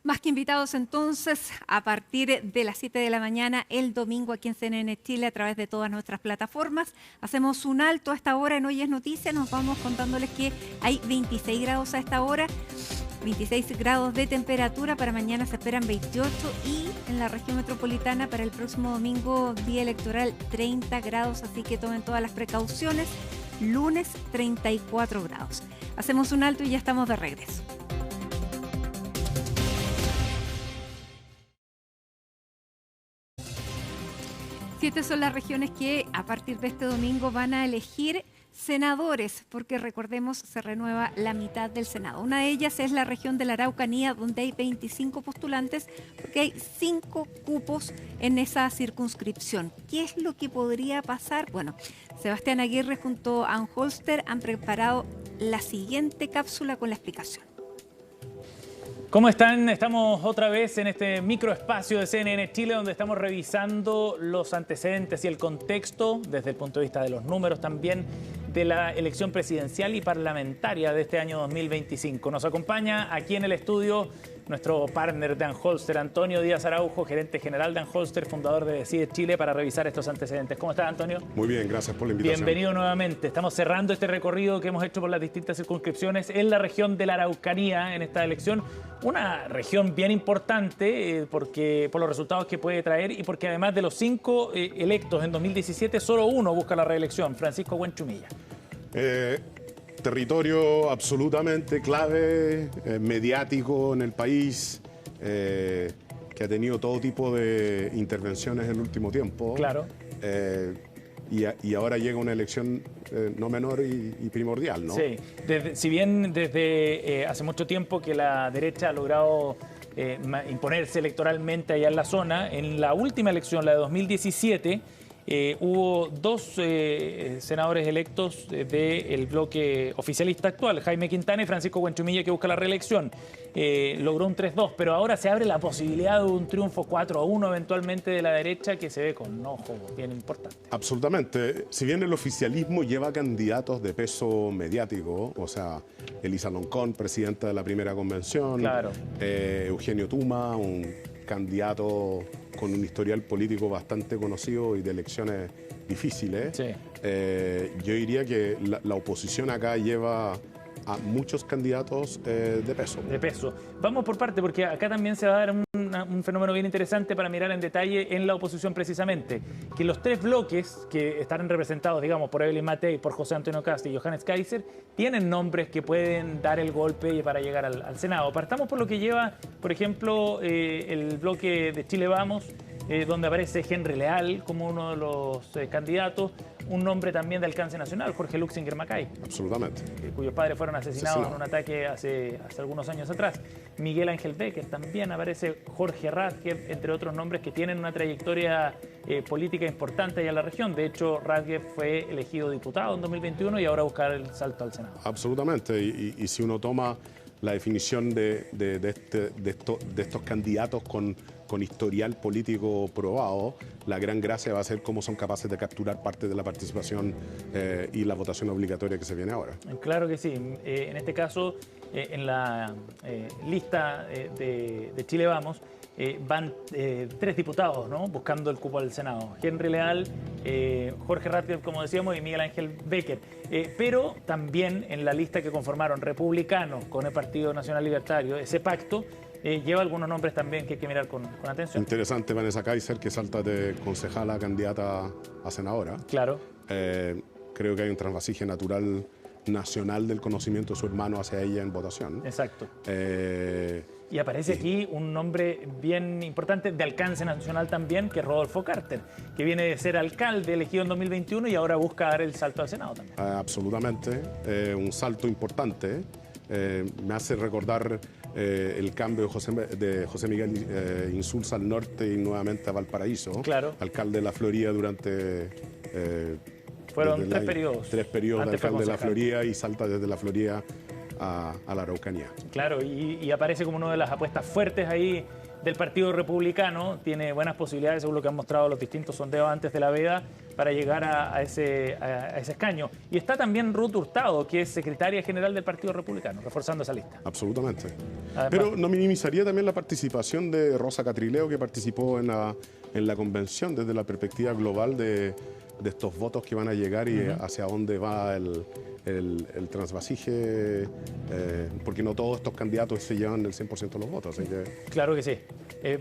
Más que invitados entonces a partir de las 7 de la mañana el domingo aquí en CNN Chile a través de todas nuestras plataformas. Hacemos un alto a esta hora en Hoy es Noticia. Nos vamos contándoles que hay 26 grados a esta hora, 26 grados de temperatura. Para mañana se esperan 28 y en la región metropolitana para el próximo domingo, día electoral, 30 grados. Así que tomen todas las precauciones. lunes 34 grados. Hacemos un alto y ya estamos de regreso. Siete son las regiones que a partir de este domingo van a elegir senadores, porque recordemos, se renueva la mitad del Senado. Una de ellas es la región de la Araucanía, donde hay 25 postulantes, porque hay 5 cupos en esa circunscripción. ¿Qué es lo que podría pasar? Bueno, Sebastián Aguirre junto a Anholster han preparado la siguiente cápsula con la explicación. ¿Cómo están? Estamos otra vez en este microespacio de CNN Chile, donde estamos revisando los antecedentes y el contexto desde el punto de vista de los números también de la elección presidencial y parlamentaria de este año 2025. Nos acompaña aquí en el estudio nuestro partner de Anholster, Antonio Díaz Araujo, gerente general de Anholster, fundador de Decide Chile, para revisar estos antecedentes. ¿Cómo estás, Antonio? Muy bien, gracias por la invitación. Bienvenido nuevamente. Estamos cerrando este recorrido que hemos hecho por las distintas circunscripciones en la región de la Araucanía en esta elección. Una región bien importante porque por los resultados que puede traer y porque además de los 5 electos en 2017, solo uno busca la reelección, Francisco Huenchumilla. Territorio absolutamente clave, mediático en el país, que ha tenido todo tipo de intervenciones en el último tiempo. Claro. Y ahora llega una elección no menor y primordial, ¿no? Sí, si bien desde hace mucho tiempo que la derecha ha logrado imponerse electoralmente allá en la zona, en la última elección, la de 2017, hubo 2 senadores electos del bloque oficialista actual, Jaime Quintana y Francisco Huenchumilla, que busca la reelección. Logró un 3-2, pero ahora se abre la posibilidad de un triunfo 4-1 eventualmente de la derecha, que se ve con un ojo bien importante. Absolutamente. Si bien el oficialismo lleva candidatos de peso mediático, o sea, Elisa Loncón, presidenta de la primera convención, claro. Eugenio Tuma, un candidato con un historial político bastante conocido y de elecciones difíciles. Sí. Yo diría que la oposición acá lleva a muchos candidatos de peso. De peso. Vamos por parte, porque acá también se va a dar un fenómeno bien interesante para mirar en detalle en la oposición precisamente, que los 3 bloques que estarán representados, digamos, por Evelyn Matei, por José Antonio Kast y Johannes Kaiser, tienen nombres que pueden dar el golpe para llegar al Senado. Partamos por lo que lleva, por ejemplo, el bloque de Chile Vamos, donde aparece Henry Leal como uno de los candidatos, un nombre también de alcance nacional, Jorge Luxinger Macay. Absolutamente. Cuyos padres fueron asesinados en un ataque hace algunos años atrás. Miguel Ángel Becker también aparece, Jorge Radkev, entre otros nombres que tienen una trayectoria política importante allá en la región. De hecho, Radkev fue elegido diputado en 2021 y ahora buscar el salto al Senado. Absolutamente. Y si uno toma la definición de estos candidatos con historial político probado, la gran gracia va a ser cómo son capaces de capturar parte de la participación y la votación obligatoria que se viene ahora. Claro que sí. En este caso, en la lista de Chile Vamos, van 3 diputados, ¿no?, buscando el cupo al Senado. Henry Leal, Jorge Radkev, como decíamos, y Miguel Ángel Becker. Pero también en la lista que conformaron republicanos con el Partido Nacional Libertario, ese pacto, lleva algunos nombres también que hay que mirar con atención. Interesante, Vanessa Kaiser, que salta de concejala a candidata a senadora. Claro. Creo que hay un trasvasije natural nacional del conocimiento de su hermano hacia ella en votación. Exacto. Y aparece aquí un nombre bien importante de alcance nacional también, que es Rodolfo Carter, que viene de ser alcalde elegido en 2021 y ahora busca dar el salto al Senado también. Absolutamente, un salto importante. Me hace recordar el cambio de José Miguel Insulza al norte y nuevamente a Valparaíso. Claro. Alcalde de la Florida durante... Fueron 3 periodos. 3 periodos de alcalde de la Florida y salta desde la Florida a la Araucanía. Claro, y aparece como una de las apuestas fuertes ahí del Partido Republicano. Tiene buenas posibilidades, según lo que han mostrado los distintos sondeos antes de la veda, para llegar a ese escaño. Y está también Ruth Hurtado, que es secretaria general del Partido Republicano, reforzando esa lista. Absolutamente. Además, pero no minimizaría también la participación de Rosa Catrileo, que participó en la convención desde la perspectiva global de estos votos que van a llegar y hacia dónde va el transvasije, porque no todos estos candidatos se llevan el 100% de los votos. Así que... Claro que sí.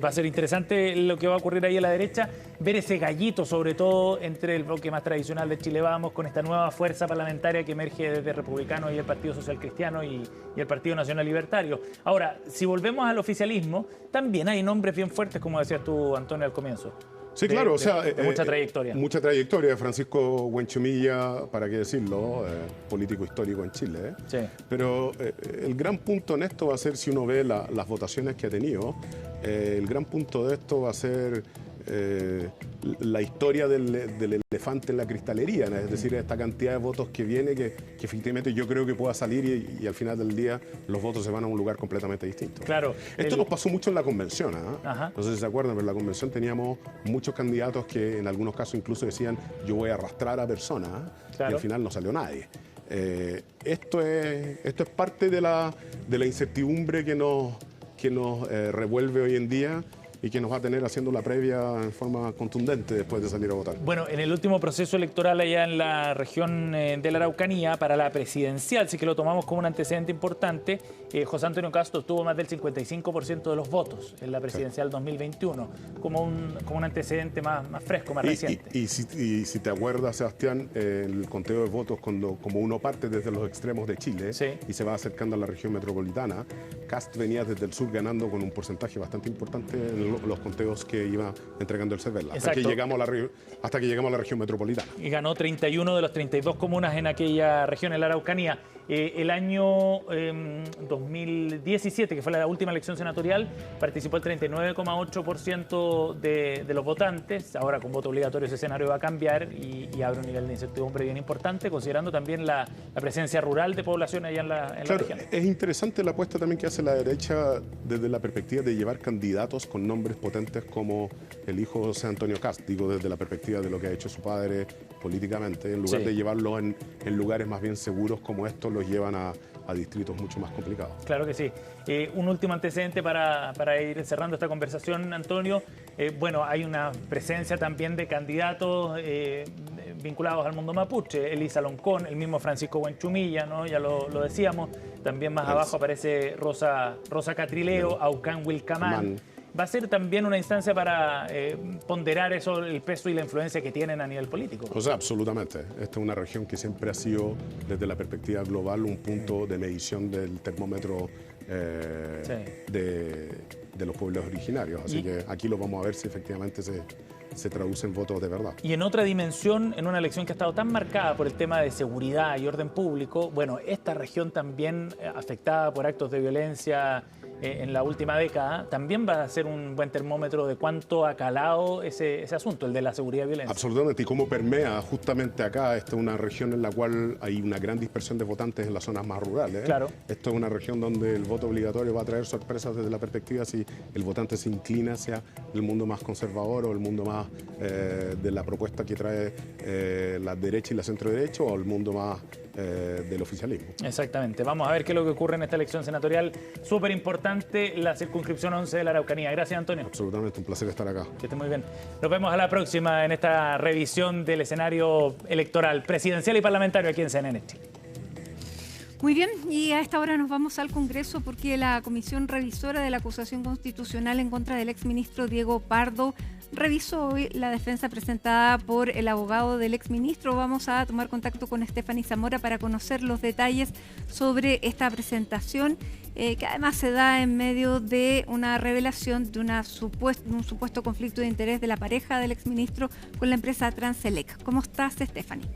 Va a ser interesante lo que va a ocurrir ahí a la derecha, ver ese gallito, sobre todo entre el bloque más tradicional de Chile Vamos, con esta nueva fuerza parlamentaria que emerge desde Republicanos y el Partido Social Cristiano y el Partido Nacional Libertario. Ahora, si volvemos al oficialismo, también hay nombres bien fuertes, como decías tú, Antonio, al comienzo. Sí, claro, de mucha trayectoria. Mucha trayectoria. Francisco Huenchumilla, para qué decirlo, político histórico en Chile. Sí. Pero el gran punto en esto va a ser, si uno ve las votaciones que ha tenido, el gran punto de esto va a ser la historia del elefante en la cristalería, es decir, esta cantidad de votos que viene, que efectivamente yo creo que pueda salir y al final del día los votos se van a un lugar completamente distinto. Claro. Esto nos pasó mucho en la convención, no sé si se acuerdan, pero en la convención teníamos muchos candidatos que en algunos casos incluso decían yo voy a arrastrar a personas, y al final no salió nadie. Esto es parte de la incertidumbre que nos revuelve hoy en día y que nos va a tener haciendo la previa en forma contundente después de salir a votar. Bueno, en el último proceso electoral allá en la región de la Araucanía, para la presidencial, sí que lo tomamos como un antecedente importante, José Antonio Cast obtuvo más del 55% de los votos en la presidencial 2021, como un antecedente más fresco, más reciente. Y si te acuerdas, Sebastián, el conteo de votos, como uno parte desde los extremos de Chile y se va acercando a la región metropolitana, Cast venía desde el sur ganando con un porcentaje bastante importante en los conteos que iba entregando el CERVEL, hasta que llegamos a la región metropolitana. Y ganó 31 de las 32 comunas en aquella región, en la Araucanía. El año 2017, que fue la última elección senatorial, participó el 39,8% de los votantes. Ahora con voto obligatorio ese escenario va a cambiar y abre un nivel de incertidumbre bien importante, considerando también la presencia rural de población allá en la región. Es interesante la apuesta también que hace la derecha desde la perspectiva de llevar candidatos con nombres potentes como el hijo José Antonio Cast, digo desde la perspectiva de lo que ha hecho su padre políticamente, en lugar de llevarlo en lugares más bien seguros como estos, los llevan a distritos mucho más complicados. Claro que sí. Un último antecedente para ir cerrando esta conversación, Antonio. Bueno, hay una presencia también de candidatos vinculados al mundo mapuche. Elisa Loncón, el mismo Francisco Huenchumilla, ¿no? Ya lo decíamos. También más abajo aparece Rosa Catrileo, Aucán Wilcamán. Va a ser también una instancia para ponderar eso, el peso y la influencia que tienen a nivel político. O sea, absolutamente. Esta es una región que siempre ha sido, desde la perspectiva global, un punto de medición del termómetro de los pueblos originarios. Así que aquí lo vamos a ver si efectivamente se traduce en votos de verdad. Y en otra dimensión, en una elección que ha estado tan marcada por el tema de seguridad y orden público, bueno, esta región también afectada por actos de violencia en la última década, también va a ser un buen termómetro de cuánto ha calado ese asunto, el de la seguridad y violencia. Absolutamente, y cómo permea justamente acá. Esta es una región en la cual hay una gran dispersión de votantes en las zonas más rurales. Claro. Esto es una región donde el voto obligatorio va a traer sorpresas desde la perspectiva si el votante se inclina hacia el mundo más conservador o el mundo más de la propuesta que trae la derecha y la centro derecha, o el mundo más del oficialismo. Exactamente. Vamos a ver qué es lo que ocurre en esta elección senatorial. Súper importante la circunscripción 11 de la Araucanía. Gracias, Antonio. Absolutamente, un placer estar acá. Que esté muy bien. Nos vemos a la próxima en esta revisión del escenario electoral presidencial y parlamentario aquí en CNN Chile. Muy bien, y a esta hora nos vamos al Congreso porque la Comisión Revisora de la Acusación Constitucional en contra del exministro Diego Pardo revisó hoy la defensa presentada por el abogado del exministro. Vamos a tomar contacto con Stephanie Zamora para conocer los detalles sobre esta presentación, que además se da en medio de una revelación de un supuesto conflicto de interés de la pareja del exministro con la empresa Transelec. ¿Cómo estás, Stephanie?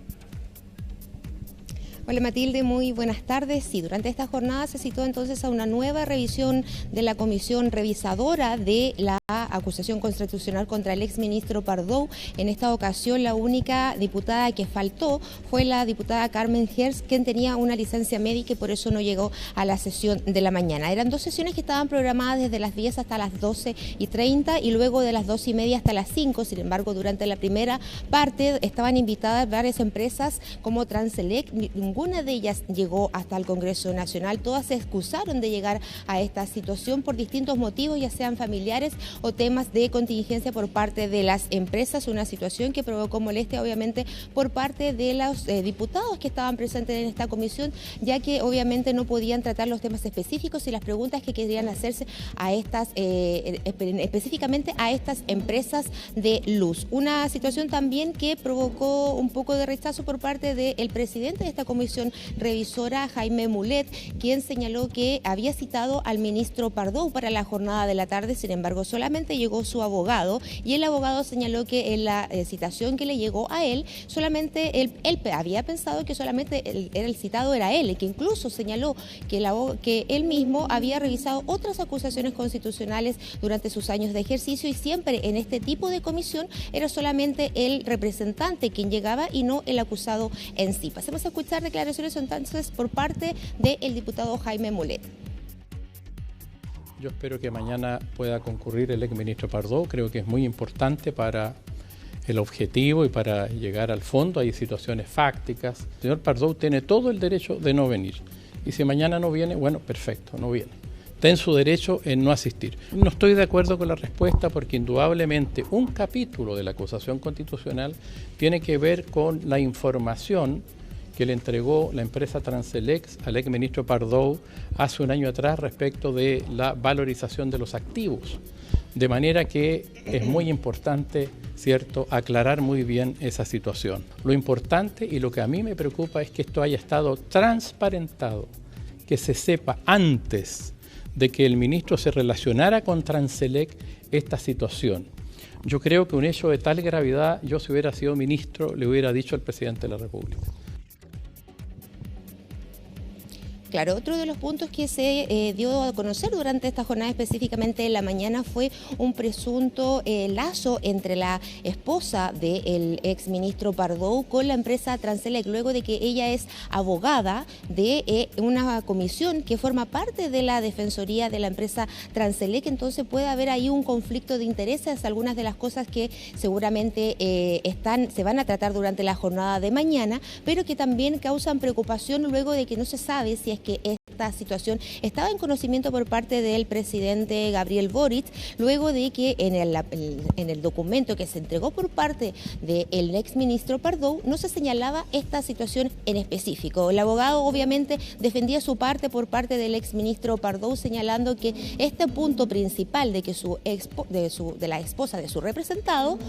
Hola Matilde, muy buenas tardes. Sí, durante esta jornada se citó entonces a una nueva revisión de la comisión revisadora de la acusación constitucional contra el exministro Pardo. En esta ocasión la única diputada que faltó fue la diputada Carmen Gers, quien tenía una licencia médica y por eso no llegó a la sesión de la mañana. Eran dos sesiones que estaban programadas desde las 10 hasta las 12:30 y luego de las 2:30 hasta las 5. Sin embargo, durante la primera parte estaban invitadas varias empresas como Transelec, ninguna de ellas llegó hasta el Congreso Nacional. Todas se excusaron de llegar a esta situación por distintos motivos, ya sean familiares o temas de contingencia por parte de las empresas, una situación que provocó molestia obviamente por parte de los diputados que estaban presentes en esta comisión, ya que obviamente no podían tratar los temas específicos y las preguntas que querían hacerse a estas, específicamente a estas empresas de luz. Una situación también que provocó un poco de rechazo por parte del presidente de esta comisión revisora, Jaime Mulet, quien señaló que había citado al ministro Pardow para la jornada de la tarde, sin embargo solamente llegó su abogado y el abogado señaló que en la citación que le llegó a él, solamente él había pensado que solamente el citado era él, y que incluso señaló que él mismo había revisado otras acusaciones constitucionales durante sus años de ejercicio y siempre en este tipo de comisión era solamente el representante quien llegaba y no el acusado en sí. Pasemos a escuchar declaraciones entonces por parte del diputado Jaime Mulet. Yo espero que mañana pueda concurrir el exministro Pardow, creo que es muy importante para el objetivo y para llegar al fondo. Hay situaciones fácticas. El señor Pardow tiene todo el derecho de no venir. Y si mañana no viene, bueno, perfecto, no viene. Está en su derecho en no asistir. No estoy de acuerdo con la respuesta porque indudablemente un capítulo de la acusación constitucional tiene que ver con la información que le entregó la empresa Transelex al exministro Pardow hace un año atrás respecto de la valorización de los activos. De manera que es muy importante, ¿cierto?, aclarar muy bien esa situación. Lo importante y lo que a mí me preocupa es que esto haya estado transparentado, que se sepa antes de que el ministro se relacionara con Transelec esta situación. Yo creo que un hecho de tal gravedad, yo si hubiera sido ministro, le hubiera dicho al presidente de la República. Claro, otro de los puntos que se dio a conocer durante esta jornada, específicamente en la mañana, fue un presunto lazo entre la esposa del exministro Pardow con la empresa Transelec, luego de que ella es abogada de una comisión que forma parte de la defensoría de la empresa Transelec. Entonces puede haber ahí un conflicto de intereses, algunas de las cosas que seguramente se van a tratar durante la jornada de mañana, pero que también causan preocupación luego de que no se sabe si es que esta situación estaba en conocimiento por parte del presidente Gabriel Boric, luego de que en el documento que se entregó por parte del exministro Pardow no se señalaba esta situación en específico. El abogado obviamente defendía su parte por parte del exministro Pardow, señalando que este punto principal de que de la esposa de su representado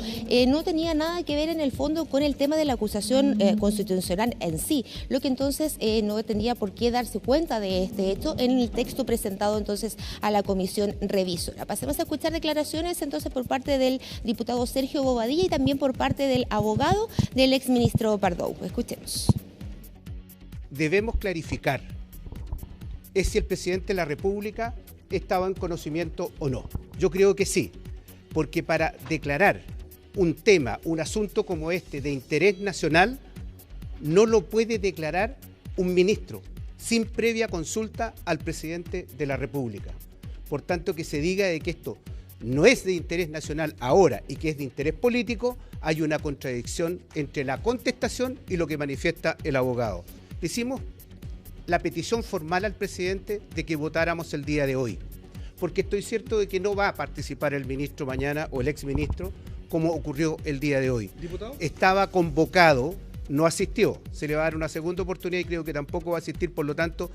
no tenía nada que ver en el fondo con el tema de la acusación constitucional en sí, lo que entonces no tendría por qué darse cuenta de este hecho en el texto presentado entonces a la comisión revisora. Pasemos a escuchar declaraciones entonces por parte del diputado Sergio Bobadilla y también por parte del abogado del exministro Pardow. Escuchemos. Debemos clarificar es si el presidente de la República estaba en conocimiento o no. Yo creo que sí, porque para declarar un tema, un asunto como este de interés nacional, no lo puede declarar un ministro sin previa consulta al presidente de la República. Por tanto, que se diga de que esto no es de interés nacional ahora y que es de interés político, hay una contradicción entre la contestación y lo que manifiesta el abogado. Hicimos la petición formal al presidente de que votáramos el día de hoy, porque estoy cierto de que no va a participar el ministro mañana o el exministro como ocurrió el día de hoy. ¿Diputado? Estaba convocado, no asistió, se le va a dar una segunda oportunidad y creo que tampoco va a asistir, por lo tanto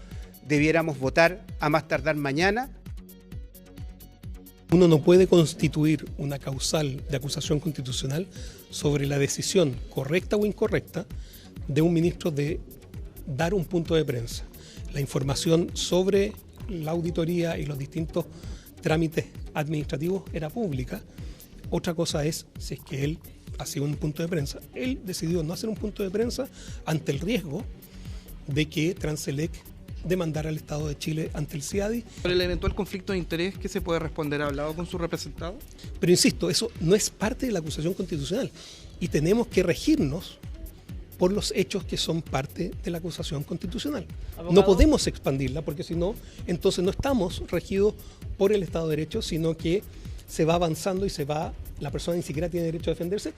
debiéramos votar a más tardar mañana. Uno no puede constituir una causal de acusación constitucional sobre la decisión correcta o incorrecta de un ministro de dar un punto de prensa. La información sobre la auditoría y los distintos trámites administrativos era pública. Otra cosa es si es que él hacía un punto de prensa. Él decidió no hacer un punto de prensa ante el riesgo de que Transelec demandara al Estado de Chile ante el CIADI. ¿Por el eventual conflicto de interés que se puede responder? ¿Ha hablado con su representado? Pero insisto, eso no es parte de la acusación constitucional y tenemos que regirnos por los hechos que son parte de la acusación constitucional. ¿Abogado? No podemos expandirla porque si no, entonces no estamos regidos por el Estado de Derecho, sino que se va avanzando y la persona ni siquiera tiene derecho a defenderse.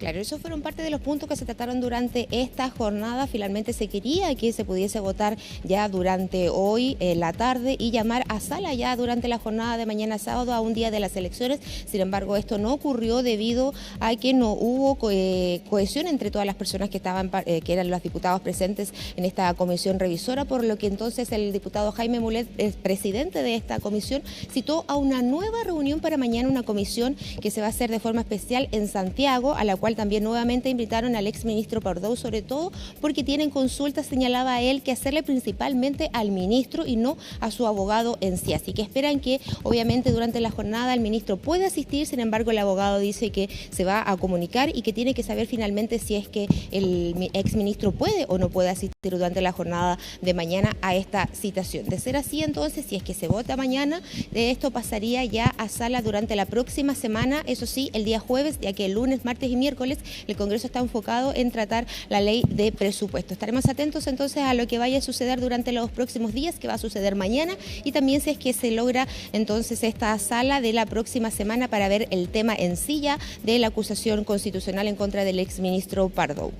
Claro, esos fueron parte de los puntos que se trataron durante esta jornada. Finalmente se quería que se pudiese votar ya durante hoy, la tarde, y llamar a sala ya durante la jornada de mañana sábado, a un día de las elecciones. Sin embargo, esto no ocurrió debido a que no hubo cohesión entre todas las personas que estaban, que eran los diputados presentes en esta comisión revisora, por lo que entonces el diputado Jaime Mulet, presidente de esta comisión, citó a una nueva reunión para mañana, una comisión que se va a hacer de forma especial en Santiago, a la cual también nuevamente invitaron al exministro Pardow, sobre todo porque tienen consultas, señalaba él, que hacerle principalmente al ministro y no a su abogado en sí. Así que esperan que obviamente durante la jornada el ministro puede asistir. Sin embargo, el abogado dice que se va a comunicar y que tiene que saber finalmente si es que el exministro puede o no puede asistir durante la jornada de mañana a esta citación. De ser así, entonces, si es que se vota mañana, de esto pasaría ya a sala durante la próxima semana, eso sí, el día jueves, ya que el lunes, martes y miércoles el Congreso está enfocado en tratar la ley de presupuesto. Estaremos atentos entonces a lo que vaya a suceder durante los próximos días, que va a suceder mañana, y también si es que se logra entonces esta sala de la próxima semana para ver el tema en sí ya de la acusación constitucional en contra del exministro Pardow.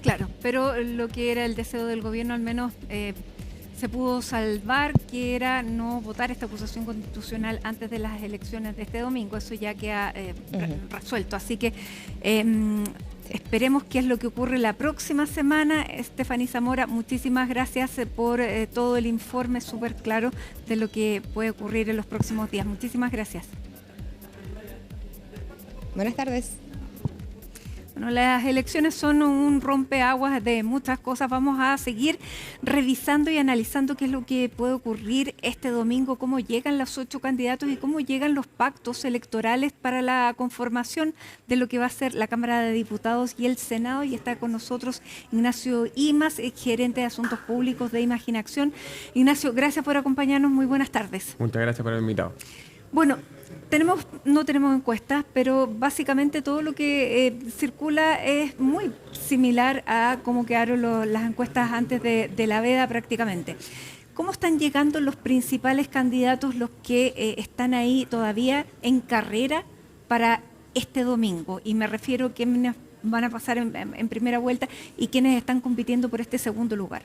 Claro, pero lo que era el deseo del gobierno al menos se pudo salvar, que era no votar esta acusación constitucional antes de las elecciones de este domingo. Eso ya queda resuelto. Así que esperemos qué es lo que ocurre la próxima semana. Estefanía Zamora, muchísimas gracias por todo el informe súper claro de lo que puede ocurrir en los próximos días. Muchísimas gracias. Buenas tardes. Bueno, las elecciones son un rompeaguas de muchas cosas. Vamos a seguir revisando y analizando qué es lo que puede ocurrir este domingo, cómo llegan los 8 candidatos y cómo llegan los pactos electorales para la conformación de lo que va a ser la Cámara de Diputados y el Senado. Y está con nosotros Ignacio Imas, gerente de Asuntos Públicos de Imaginación. Ignacio, gracias por acompañarnos. Muy buenas tardes. Muchas gracias por haberme invitado. Bueno, no tenemos encuestas, pero básicamente todo lo que circula es muy similar a cómo quedaron las encuestas antes de la veda prácticamente. ¿Cómo están llegando los principales candidatos, los que están ahí todavía en carrera para este domingo? Y me refiero a quienes van a pasar en primera vuelta y quienes están compitiendo por este segundo lugar.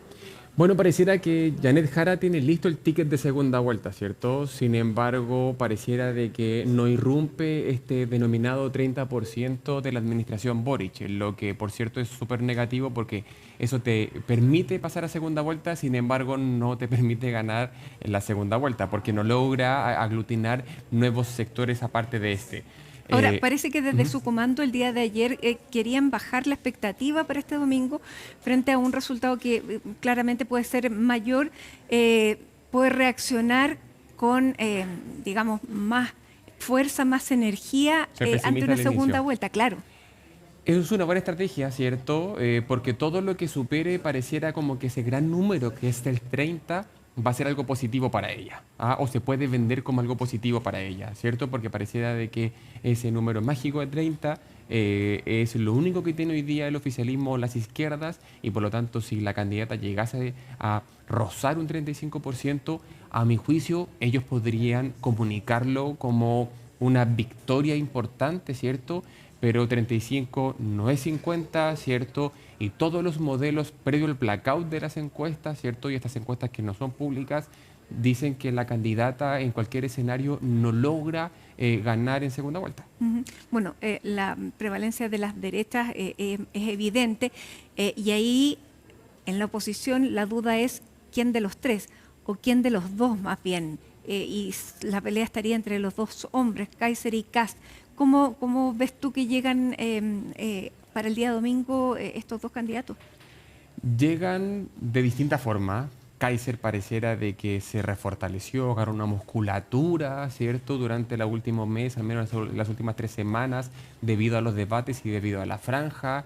Bueno, pareciera que Janet Jara tiene listo el ticket de segunda vuelta, ¿cierto? Sin embargo, pareciera de que no irrumpe este denominado 30% de la administración Boric, lo que por cierto es súper negativo porque eso te permite pasar a segunda vuelta, sin embargo no te permite ganar en la segunda vuelta porque no logra aglutinar nuevos sectores aparte de este. Ahora, parece que desde su comando el día de ayer querían bajar la expectativa para este domingo frente a un resultado que claramente puede ser mayor, puede reaccionar con, digamos, más fuerza, más energía ante una segunda vuelta, claro. Es una buena estrategia, ¿cierto? Porque todo lo que supere pareciera como que ese gran número que es el 30 va a ser algo positivo para ella, o se puede vender como algo positivo para ella, ¿cierto? Porque pareciera de que ese número mágico de 30 es lo único que tiene hoy día el oficialismo, las izquierdas, y por lo tanto si la candidata llegase a rozar un 35%, a mi juicio ellos podrían comunicarlo como una victoria importante, ¿cierto? Pero 35 no es 50, ¿cierto? Y todos los modelos previo al blackout de las encuestas, ¿cierto? Y estas encuestas que no son públicas, dicen que la candidata en cualquier escenario no logra ganar en segunda vuelta. Bueno, la prevalencia de las derechas es evidente y ahí en la oposición la duda es quién de los tres o quién de los dos más bien. Y la pelea estaría entre los dos hombres, Kaiser y Kast. ¿Cómo ves tú que llegan para el día domingo estos dos candidatos? Llegan de distinta forma. Kaiser pareciera de que se refortaleció, agarró una musculatura, ¿cierto? Durante el último mes, al menos las últimas 3 semanas, debido a los debates y debido a la franja.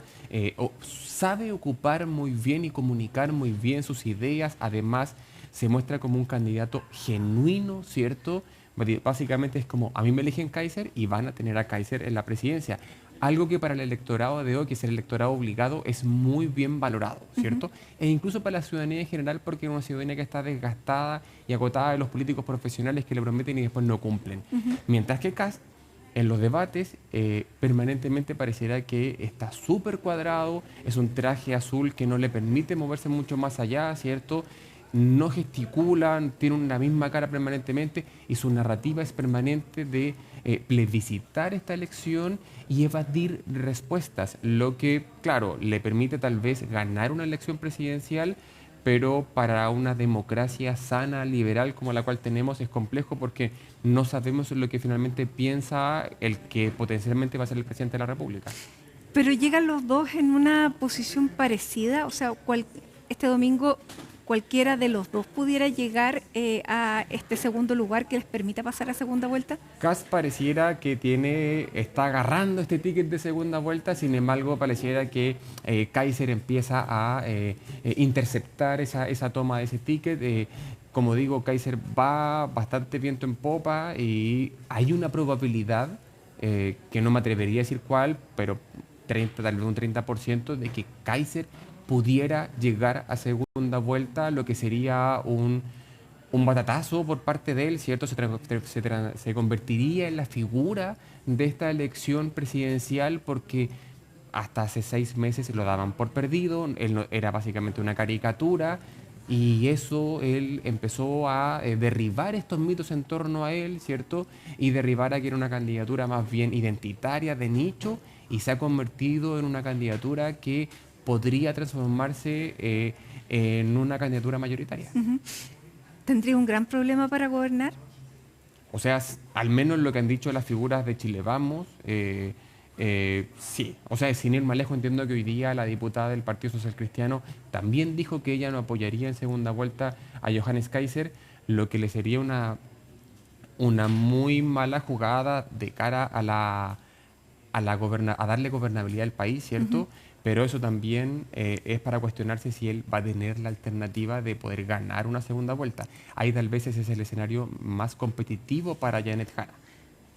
Sabe ocupar muy bien y comunicar muy bien sus ideas. Además, se muestra como un candidato genuino, ¿cierto? Básicamente es como, a mí me eligen Kaiser y van a tener a Kaiser en la presidencia. Algo que para el electorado de hoy, que es el electorado obligado, es muy bien valorado, ¿cierto? E incluso para la ciudadanía en general, porque es una ciudadanía que está desgastada y agotada de los políticos profesionales que le prometen y después no cumplen. Mientras que Kast en los debates permanentemente pareciera que está súper cuadrado, es un traje azul que no le permite moverse mucho más allá, ¿cierto? No gesticulan, tienen una misma cara permanentemente y su narrativa es permanente de plebiscitar esta elección y evadir respuestas, lo que, claro, le permite tal vez ganar una elección presidencial, pero para una democracia sana, liberal como la cual tenemos es complejo porque no sabemos lo que finalmente piensa el que potencialmente va a ser el presidente de la República. Pero llegan los dos en una posición parecida, o sea, este domingo cualquiera de los dos pudiera llegar a este segundo lugar que les permita pasar a segunda vuelta. Kast pareciera que está agarrando este ticket de segunda vuelta, sin embargo pareciera que Kaiser empieza a interceptar esa toma de ese ticket. Como digo, Kaiser va bastante viento en popa y hay una probabilidad, que no me atrevería a decir cuál, pero tal vez un 30% de que Kaiser pudiera llegar a segunda vuelta, lo que sería un batatazo por parte de él, ¿cierto? Se convertiría en la figura de esta elección presidencial porque hasta hace 6 meses lo daban por perdido, él era básicamente una caricatura y eso él empezó a derribar estos mitos en torno a él, ¿cierto? Y derribar a que era una candidatura más bien identitaria, de nicho, y se ha convertido en una candidatura que podría transformarse en una candidatura mayoritaria. ¿Tendría un gran problema para gobernar? O sea, al menos lo que han dicho las figuras de Chile Vamos, sí. O sea, sin ir más lejos, entiendo que hoy día la diputada del Partido Social Cristiano también dijo que ella no apoyaría en segunda vuelta a Johannes Kaiser, lo que le sería una muy mala jugada de cara a darle gobernabilidad al país, ¿cierto? Pero eso también es para cuestionarse si él va a tener la alternativa de poder ganar una segunda vuelta. Ahí tal vez ese es el escenario más competitivo para Janet Jara.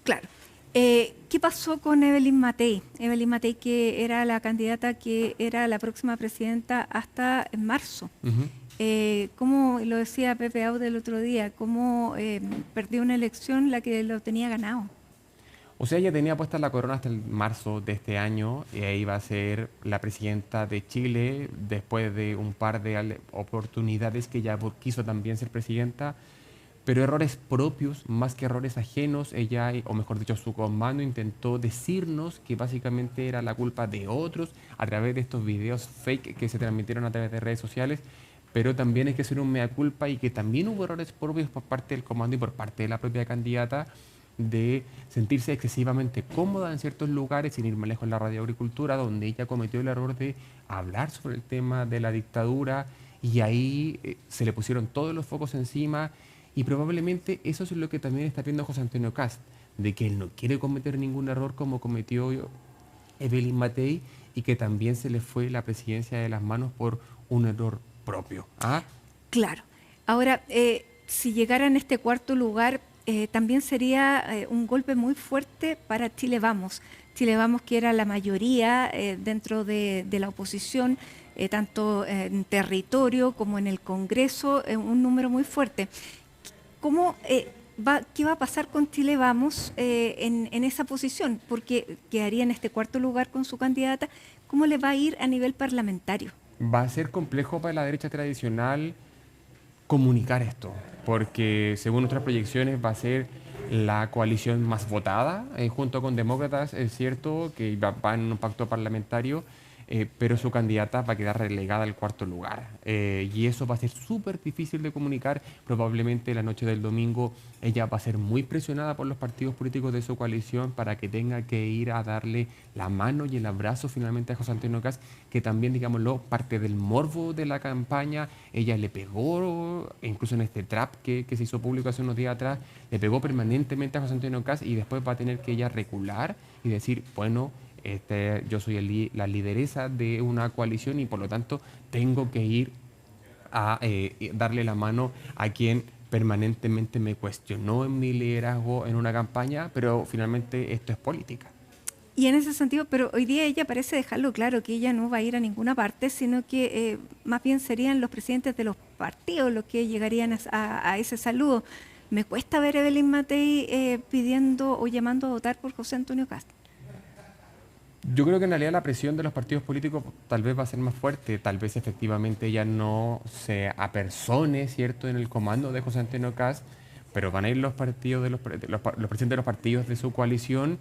Claro. ¿Qué pasó con Evelyn Matei? Evelyn Matei, que era la candidata que era la próxima presidenta hasta en marzo. Como lo decía Pepe Aude el otro día, cómo perdió una elección la que lo tenía ganado. O sea, ella tenía puesta la corona hasta el marzo de este año y ahí va a ser la presidenta de Chile después de un par de oportunidades que ella quiso también ser presidenta, pero errores propios más que errores ajenos. Ella, o mejor dicho, su comando intentó decirnos que básicamente era la culpa de otros a través de estos videos fake que se transmitieron a través de redes sociales, pero también hay que hacer un mea culpa y que también hubo errores propios por parte del comando y por parte de la propia candidata, de sentirse excesivamente cómoda en ciertos lugares, sin ir más lejos en la Radio Agricultura, donde ella cometió el error de hablar sobre el tema de la dictadura y ahí se le pusieron todos los focos encima y probablemente eso es lo que también está viendo José Antonio Kast, de que él no quiere cometer ningún error como cometió Evelyn Matei y que también se le fue la presidencia de las manos por un error propio. Claro. Ahora, si llegara en este cuarto lugar, también sería un golpe muy fuerte para Chile Vamos. Chile Vamos, que era la mayoría dentro de la oposición, tanto en territorio como en el Congreso, un número muy fuerte. ¿Qué va a pasar con Chile Vamos en esa posición? Porque quedaría en este cuarto lugar con su candidata. ¿Cómo le va a ir a nivel parlamentario? Va a ser complejo para la derecha tradicional comunicar esto, porque según nuestras proyecciones va a ser la coalición más votada, junto con demócratas, es cierto que va en un pacto parlamentario, pero su candidata va a quedar relegada al cuarto lugar. Y eso va a ser súper difícil de comunicar. Probablemente la noche del domingo ella va a ser muy presionada por los partidos políticos de su coalición para que tenga que ir a darle la mano y el abrazo finalmente a José Antonio Kast, que también, digámoslo, parte del morbo de la campaña. Ella le pegó, incluso en este trap que se hizo público hace unos días atrás, le pegó permanentemente a José Antonio Kast y después va a tener que ella recular y decir, bueno, yo soy la lideresa de una coalición y por lo tanto tengo que ir a darle la mano a quien permanentemente me cuestionó en mi liderazgo en una campaña, pero finalmente esto es política. Y en ese sentido, pero hoy día ella parece dejarlo claro que ella no va a ir a ninguna parte, sino que más bien serían los presidentes de los partidos los que llegarían a ese saludo. me cuesta ver a Evelyn Matei pidiendo o llamando a votar por José Antonio Kast. Yo creo que en realidad la presión de los partidos políticos tal vez va a ser más fuerte, tal vez efectivamente ella no se apersone, ¿cierto?, en el comando de José Antonio Kast, pero van a ir los partidos los presidentes de los partidos de su coalición,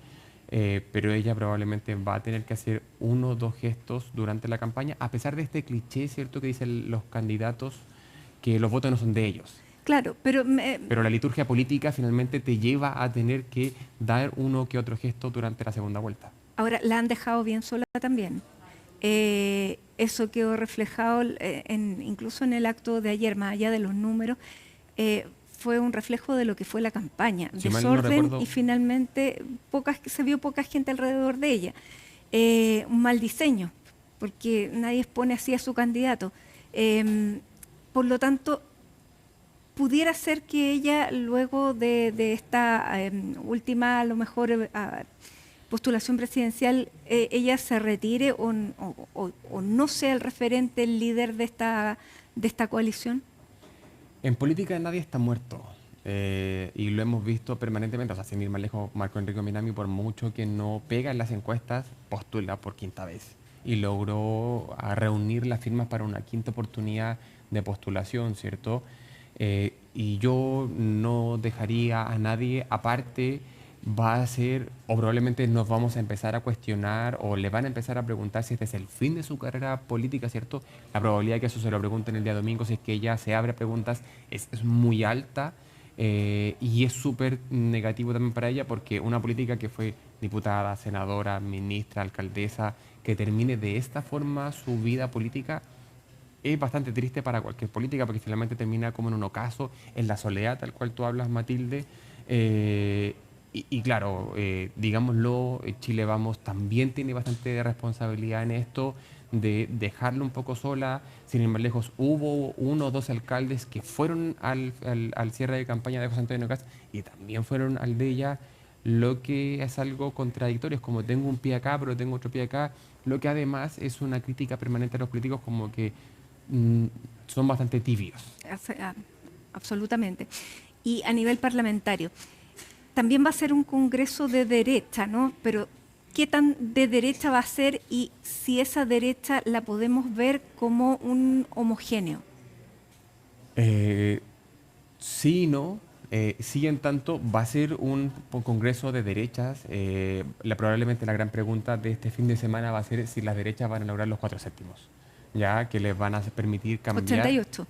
pero ella probablemente va a tener que hacer 1 o 2 gestos durante la campaña, a pesar de este cliché, ¿cierto?, que dicen los candidatos que los votos no son de ellos. Claro, pero Pero la liturgia política finalmente te lleva a tener que dar uno que otro gesto durante la segunda vuelta. ahora la han dejado bien sola también. Eso quedó reflejado incluso en el acto de ayer, más allá de los números, fue un reflejo de lo que fue la campaña. Si mal Desorden no y finalmente se vio poca gente alrededor de ella. Un mal diseño, porque nadie expone así a su candidato. Por lo tanto, pudiera ser que ella, luego de esta última, a lo mejor, postulación presidencial, ella se retire o no sea el referente, el líder de esta coalición. En política nadie está muerto, y lo hemos visto permanentemente. O sea, sin ir más lejos, Marco Enrique Minami, por mucho que no pega en las encuestas, postula por 5ª vez y logró reunir las firmas para una 5ª oportunidad de postulación, ¿cierto? Y yo no dejaría a nadie aparte. Va a ser, o probablemente nos vamos a empezar a cuestionar o le van a empezar a preguntar si este es el fin de su carrera política, ¿cierto? La probabilidad de que eso se lo pregunten el día domingo, si es que ella se abre a preguntas, es muy alta, y es súper negativo también para ella, porque una política que fue diputada, senadora, ministra, alcaldesa, que termine de esta forma su vida política, es bastante triste para cualquier política, porque finalmente termina como en un ocaso, en la soledad, tal cual tú hablas, Matilde. Y claro, digámoslo, Chile Vamos también tiene bastante responsabilidad en esto, de dejarlo un poco sola. Sin ir más lejos, hubo 1 o 2 alcaldes que fueron al cierre de campaña de José Antonio Kast y también fueron al de ella, lo que es algo contradictorio. Es como tengo un pie acá, pero tengo otro pie acá, lo que además es una crítica permanente a los políticos, como que son bastante tibios. Absolutamente. Y a nivel parlamentario, también va a ser un congreso de derecha, ¿no? Pero ¿qué tan de derecha va a ser y si esa derecha la podemos ver como un homogéneo? Sí y no. Sí, en tanto va a ser un congreso de derechas. Probablemente la gran pregunta de este fin de semana va a ser si las derechas van a lograr los 4 séptimos, ya que les van a permitir cambiar. 88.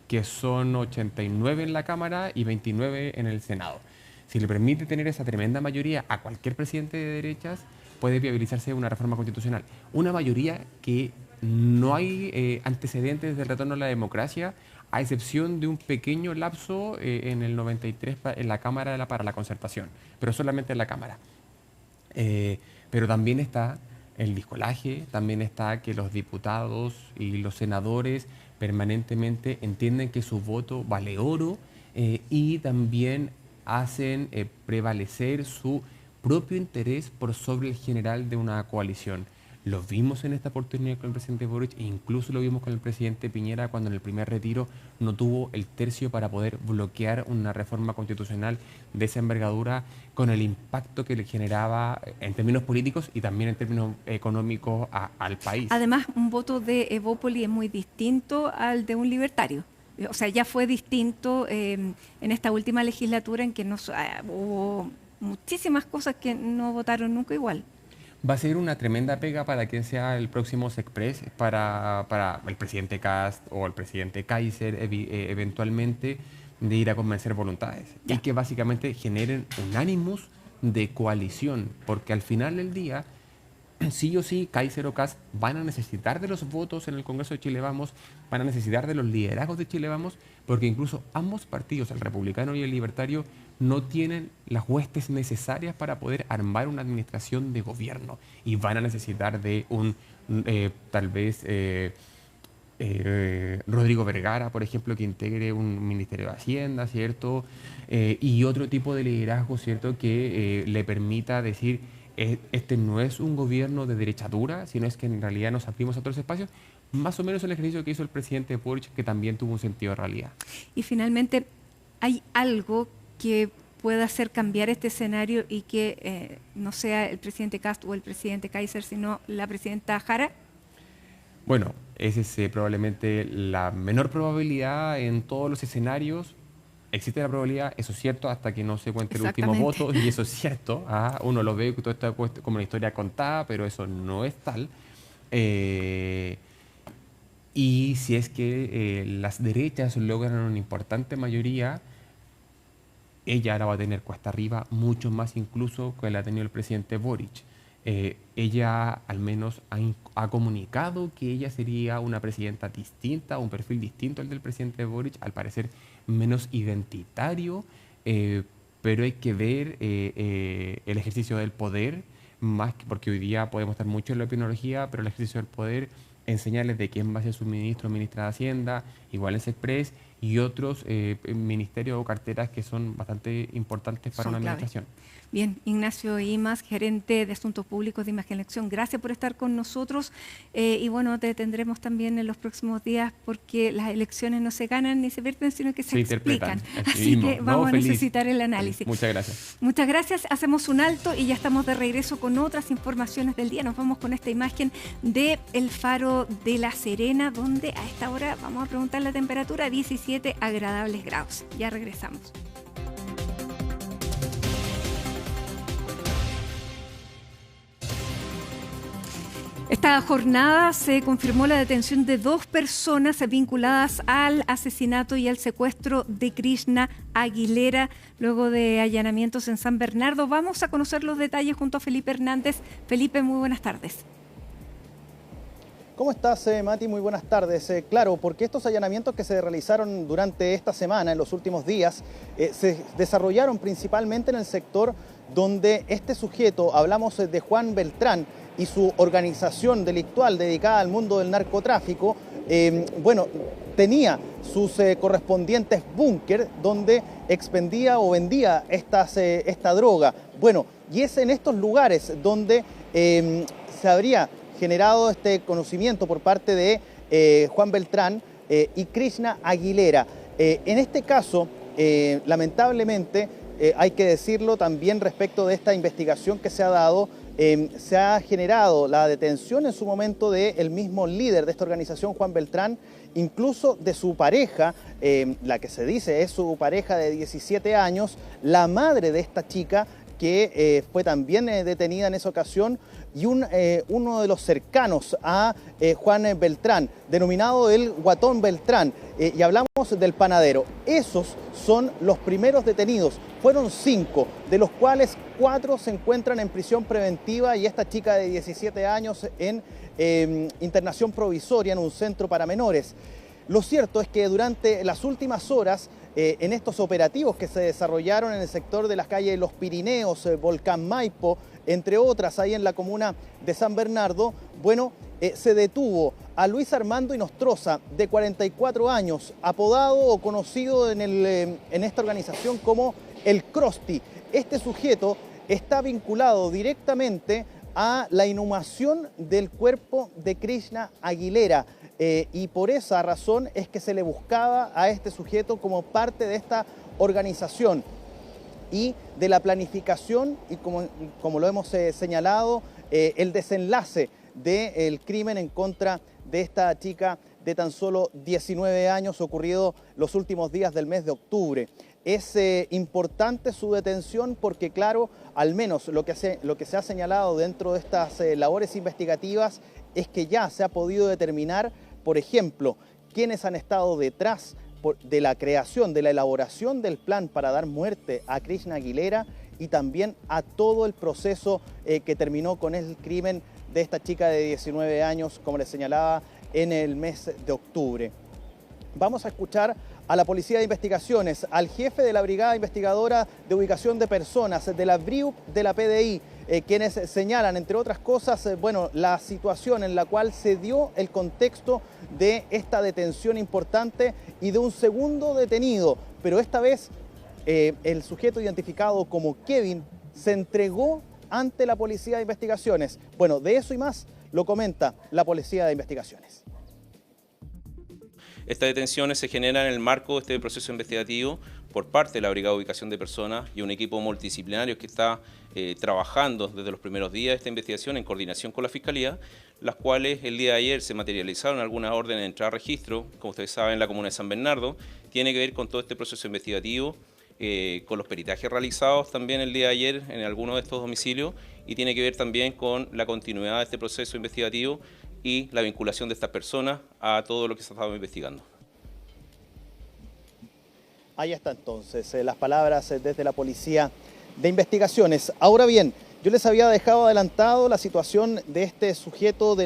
Que son 89 en la Cámara y 29 en el Senado. Si le permite tener esa tremenda mayoría a cualquier presidente de derechas, puede viabilizarse una reforma constitucional. Una mayoría que no hay antecedentes del retorno a la democracia, a excepción de un pequeño lapso en el 93 en la Cámara para la Concertación, pero solamente en la Cámara. Pero también está el discolaje, también está que los diputados y los senadores permanentemente entienden que su voto vale oro, y también hacen prevalecer su propio interés por sobre el general de una coalición. Lo vimos en esta oportunidad con el presidente Boric e incluso lo vimos con el presidente Piñera cuando en el primer retiro no tuvo el tercio para poder bloquear una reforma constitucional de esa envergadura, con el impacto que le generaba en términos políticos y también en términos económicos al país. Además, un voto de Evópoli es muy distinto al de un libertario. O sea, ya fue distinto en esta última legislatura en que hubo muchísimas cosas que no votaron nunca igual. Va a ser una tremenda pega para quien sea el próximo Sexpress, para el presidente Kast o el presidente Kaiser, eventualmente, de ir a convencer voluntades. Ya. Y que básicamente generen un ánimos de coalición, porque al final del día, sí o sí, Kaiser o Kast van a necesitar de los votos en el Congreso de Chile Vamos, van a necesitar de los liderazgos de Chile Vamos, porque incluso ambos partidos, el republicano y el libertario, no tienen las huestes necesarias para poder armar una administración de gobierno y van a necesitar de tal vez Rodrigo Vergara, por ejemplo, que integre un Ministerio de Hacienda, ¿cierto? Y otro tipo de liderazgo, ¿cierto?, que le permita decir, este no es un gobierno de derecha dura, sino es que en realidad nos abrimos a otros espacios, más o menos el ejercicio que hizo el presidente Boric, que también tuvo un sentido de realidad. Y finalmente, ¿hay algo que pueda hacer cambiar este escenario y que no sea el presidente Kast o el presidente Kaiser, sino la presidenta Jara? Bueno, esa es probablemente la menor probabilidad en todos los escenarios. Existe la probabilidad, eso es cierto, hasta que no se cuente el último voto, y eso es cierto. Uno lo ve todo esto como una historia contada, pero eso no es tal. Y si es que las derechas logran una importante mayoría, ella ahora va a tener cuesta arriba mucho más incluso que la ha tenido el presidente Boric. Ella al menos ha comunicado que ella sería una presidenta distinta, un perfil distinto al del presidente Boric, al parecer menos identitario, pero hay que ver el ejercicio del poder, más que porque hoy día podemos estar mucho en la opiniología, pero el ejercicio del poder, enseñarles de quién va a ser su ministro o ministra de Hacienda, igual es Express, y otros ministerios o carteras que son bastante importantes para una administración. Bien, Ignacio Imaz, gerente de Asuntos Públicos de Imagen Elección, gracias por estar con nosotros y bueno, te tendremos también en los próximos días porque las elecciones no se ganan ni se vierten, sino que se explican. Así que vamos a necesitar el análisis. Muchas gracias. Muchas gracias, hacemos un alto y ya estamos de regreso con otras informaciones del día. Nos vamos con esta imagen de el Faro de La Serena, donde a esta hora vamos a preguntar la temperatura, 17 agradables grados. Ya regresamos. Esta jornada se confirmó la detención de 2 personas vinculadas al asesinato y al secuestro de Krishna Aguilera, luego de allanamientos en San Bernardo. Vamos a conocer los detalles junto a Felipe Hernández. Felipe, muy buenas tardes. ¿Cómo estás, Mati? Muy buenas tardes. Claro, porque estos allanamientos que se realizaron durante esta semana, en los últimos días, se desarrollaron principalmente en el sector donde este sujeto, hablamos de Juan Beltrán, y su organización delictual dedicada al mundo del narcotráfico, tenía sus correspondientes búnker donde expendía o vendía esta droga. Bueno, y es en estos lugares donde se habría generado este conocimiento por parte de Juan Beltrán y Krishna Aguilera. En este caso, lamentablemente, hay que decirlo también respecto de esta investigación que se ha dado, se ha generado la detención en su momento del mismo líder de esta organización, Juan Beltrán, incluso de su pareja, la que se dice es su pareja de 17 años, la madre de esta chica que fue también detenida en esa ocasión, y uno de los cercanos a Juan Beltrán, denominado el Guatón Beltrán, y hablamos del panadero. Esos son los primeros detenidos. Fueron 5, de los cuales 4 se encuentran en prisión preventiva y esta chica de 17 años en internación provisoria en un centro para menores. Lo cierto es que durante las últimas horas, en estos operativos que se desarrollaron en el sector de las calles Los Pirineos, Volcán Maipo, entre otras, ahí en la comuna de San Bernardo, se detuvo a Luis Armando Inostroza, de 44 años, apodado o conocido en esta organización como el Crosti. Este sujeto está vinculado directamente a la inhumación del cuerpo de Krishna Aguilera. Y por esa razón es que se le buscaba a este sujeto como parte de esta organización y de la planificación y como lo hemos señalado, el desenlace del crimen en contra de esta chica de tan solo 19 años ocurrido los últimos días del mes de octubre. Es importante su detención porque, claro, al menos lo que se ha señalado dentro de estas labores investigativas es que ya se ha podido determinar, por ejemplo, quiénes han estado detrás de la creación, de la elaboración del plan para dar muerte a Krishna Aguilera y también a todo el proceso que terminó con el crimen de esta chica de 19 años, como les señalaba, en el mes de octubre. Vamos a escuchar a la Policía de Investigaciones, al jefe de la Brigada Investigadora de Ubicación de Personas, de la BRIUP de la PDI, quienes señalan, entre otras cosas, la situación en la cual se dio el contexto de esta detención importante y de un segundo detenido, pero esta vez el sujeto identificado como Kevin se entregó ante la Policía de Investigaciones. Bueno, de eso y más lo comenta la Policía de Investigaciones. Estas detenciones se generan en el marco de este proceso investigativo por parte de la Brigada de Ubicación de Personas y un equipo multidisciplinario que está trabajando desde los primeros días de esta investigación en coordinación con la Fiscalía, las cuales el día de ayer se materializaron algunas órdenes de entrada a registro, como ustedes saben, en la comuna de San Bernardo. Tiene que ver con todo este proceso investigativo, con los peritajes realizados también el día de ayer en algunos de estos domicilios, y tiene que ver también con la continuidad de este proceso investigativo y la vinculación de estas personas a todo lo que se ha estado investigando. Ahí está entonces las palabras desde la Policía de Investigaciones. Ahora bien, yo les había dejado adelantado la situación de este sujeto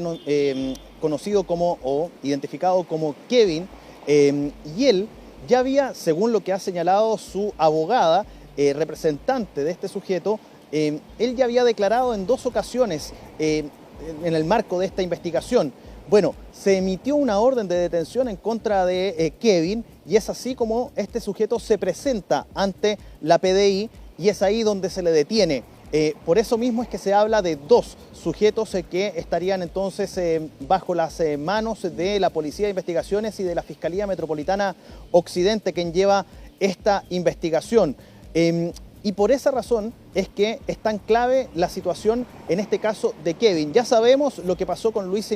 conocido como o identificado como Kevin, y él ya había, según lo que ha señalado su abogada, representante de este sujeto, él ya había declarado en 2 ocasiones en el marco de esta investigación. Bueno, se emitió una orden de detención en contra de Kevin, y es así como este sujeto se presenta ante la PDI y es ahí donde se le detiene. Por eso mismo es que se habla de 2 sujetos que estarían entonces bajo las manos de la Policía de Investigaciones y de la Fiscalía Metropolitana Occidente, quien lleva esta investigación. Y por esa razón es que es tan clave la situación en este caso de Kevin. Ya sabemos lo que pasó con Luis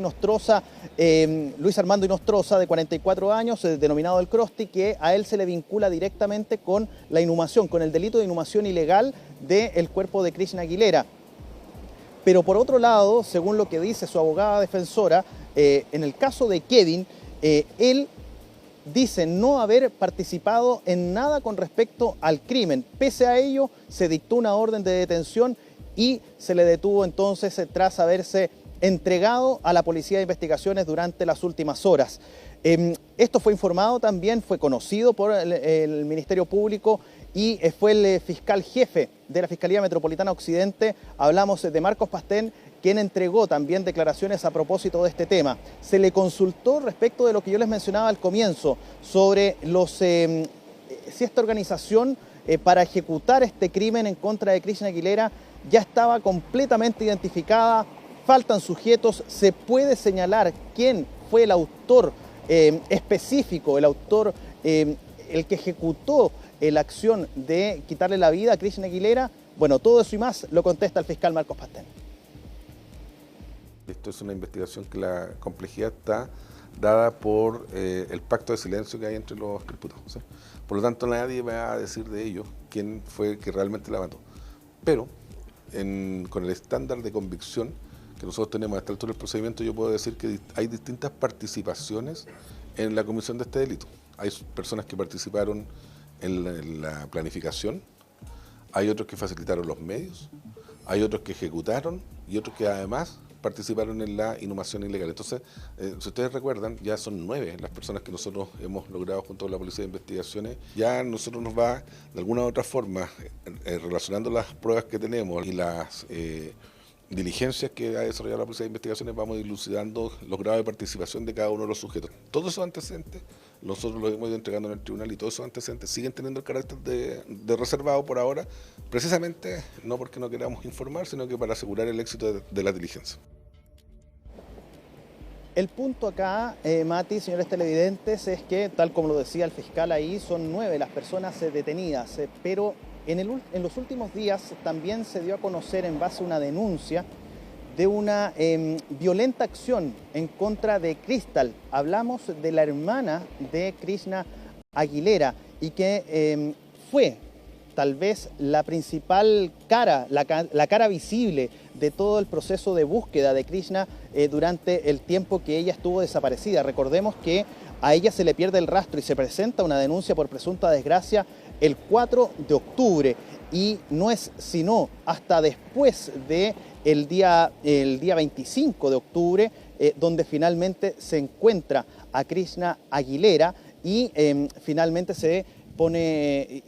Armando Inostroza, de 44 años, denominado el Crosti, que a él se le vincula directamente con la inhumación, con el delito de inhumación ilegal del cuerpo de Krishna Aguilera. Pero por otro lado, según lo que dice su abogada defensora, en el caso de Kevin, él dice no haber participado en nada con respecto al crimen. Pese a ello, se dictó una orden de detención y se le detuvo entonces tras haberse entregado a la Policía de Investigaciones durante las últimas horas. Esto fue informado también, fue conocido por el Ministerio Público y fue el fiscal jefe de la Fiscalía Metropolitana Occidente, hablamos de Marcos Pastén, quien entregó también declaraciones a propósito de este tema. Se le consultó respecto de lo que yo les mencionaba al comienzo, sobre si esta organización para ejecutar este crimen en contra de Krishna Aguilera ya estaba completamente identificada, faltan sujetos, se puede señalar quién fue el autor específico, el autor, el que ejecutó la acción de quitarle la vida a Krishna Aguilera. Bueno, todo eso y más lo contesta el fiscal Marcos Pastén. Esto es una investigación que la complejidad está dada por el pacto de silencio que hay entre los imputados, ¿sí? Por lo tanto, nadie va a decir de ellos quién fue que realmente la mató. Pero, con el estándar de convicción que nosotros tenemos a esta altura del procedimiento, yo puedo decir que hay distintas participaciones en la comisión de este delito. Hay personas que participaron en la planificación, hay otros que facilitaron los medios, hay otros que ejecutaron y otros que además participaron en la inhumación ilegal. Entonces, si ustedes recuerdan, ya son 9 las personas que nosotros hemos logrado junto con la Policía de Investigaciones. Ya nosotros nos va, de alguna u otra forma, relacionando las pruebas que tenemos y las diligencias que ha desarrollado la Policía de Investigaciones, vamos dilucidando los grados de participación de cada uno de los sujetos. Todos esos antecedentes nosotros los hemos ido entregando en el tribunal y todos esos antecedentes siguen teniendo el carácter de reservado por ahora, precisamente no porque no queramos informar, sino que para asegurar el éxito de la diligencia. El punto acá, Mati, señores televidentes, es que, tal como lo decía el fiscal ahí, son 9 las personas detenidas, pero en los últimos días también se dio a conocer, en base a una denuncia, de una violenta acción en contra de Cristal. Hablamos de la hermana de Krishna Aguilera y que fue tal vez la principal cara, la cara visible de todo el proceso de búsqueda de Krishna durante el tiempo que ella estuvo desaparecida. Recordemos que a ella se le pierde el rastro y se presenta una denuncia por presunta desgracia el 4 de octubre y no es sino hasta después del día 25 de octubre donde finalmente se encuentra a Krishna Aguilera y finalmente se pone,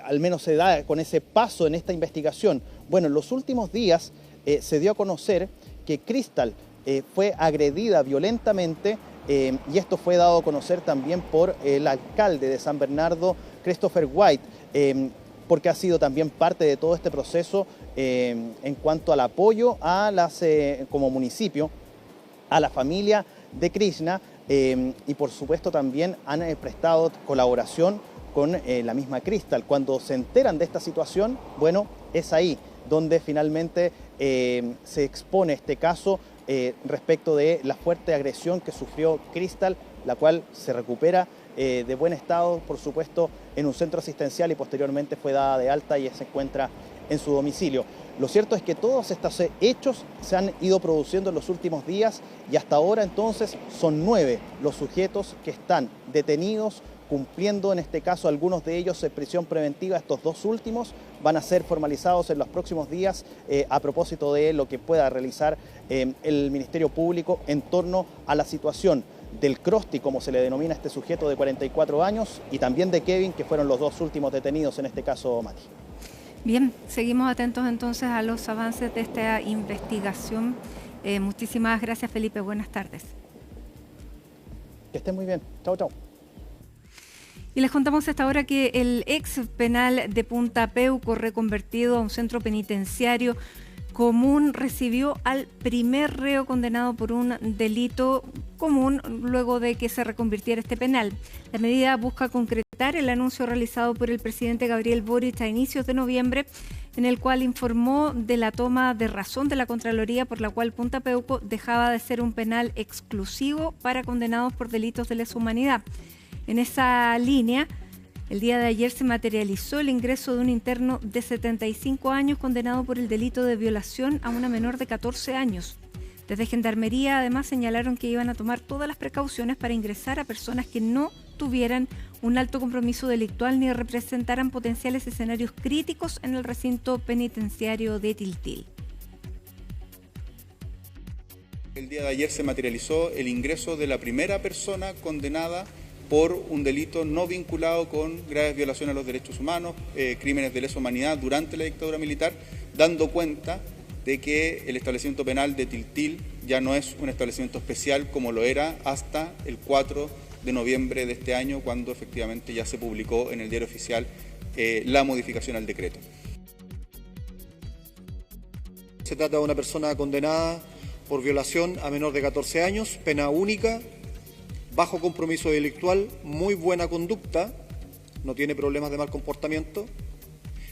al menos se da con ese paso en esta investigación. Bueno, en los últimos días se dio a conocer que Cristal fue agredida violentamente y esto fue dado a conocer también por el alcalde de San Bernardo, Christopher White, porque ha sido también parte de todo este proceso en cuanto al apoyo a como municipio, a la familia de Krishna y por supuesto también han prestado colaboración con la misma Cristal. Cuando se enteran de esta situación, bueno, es ahí donde finalmente se expone este caso respecto de la fuerte agresión que sufrió Cristal, la cual se recupera de buen estado, por supuesto, en un centro asistencial y posteriormente fue dada de alta y se encuentra en su domicilio. Lo cierto es que todos estos hechos se han ido produciendo en los últimos días y hasta ahora entonces son 9 los sujetos que están detenidos, cumpliendo en este caso algunos de ellos en prisión preventiva. Estos 2 últimos van a ser formalizados en los próximos días a propósito de lo que pueda realizar el Ministerio Público en torno a la situación del Crosti, como se le denomina a este sujeto de 44 años, y también de Kevin, que fueron los 2 últimos detenidos en este caso, Mati. Bien, seguimos atentos entonces a los avances de esta investigación. Muchísimas gracias, Felipe. Buenas tardes. Que estén muy bien. Chao, chao. Y les contamos a esta hora que el ex penal de Punta Peuco, reconvertido a un centro penitenciario común, recibió al primer reo condenado por un delito común luego de que se reconvirtiera este penal. La medida busca concretar el anuncio realizado por el presidente Gabriel Boric a inicios de noviembre, en el cual informó de la toma de razón de la Contraloría por la cual Punta Peuco dejaba de ser un penal exclusivo para condenados por delitos de lesa humanidad. En esa línea, el día de ayer se materializó el ingreso de un interno de 75 años condenado por el delito de violación a una menor de 14 años. Desde Gendarmería además señalaron que iban a tomar todas las precauciones para ingresar a personas que no tuvieran un alto compromiso delictual ni representaran potenciales escenarios críticos en el recinto penitenciario de Tiltil. El día de ayer se materializó el ingreso de la primera persona condenada por un delito no vinculado con graves violaciones a los derechos humanos, crímenes de lesa humanidad durante la dictadura militar, dando cuenta de que el establecimiento penal de Tiltil ya no es un establecimiento especial como lo era hasta el 4 de noviembre de este año, cuando efectivamente ya se publicó en el Diario Oficial la modificación al decreto. Se trata de una persona condenada por violación a menor de 14 años, pena única, bajo compromiso delictual, muy buena conducta, no tiene problemas de mal comportamiento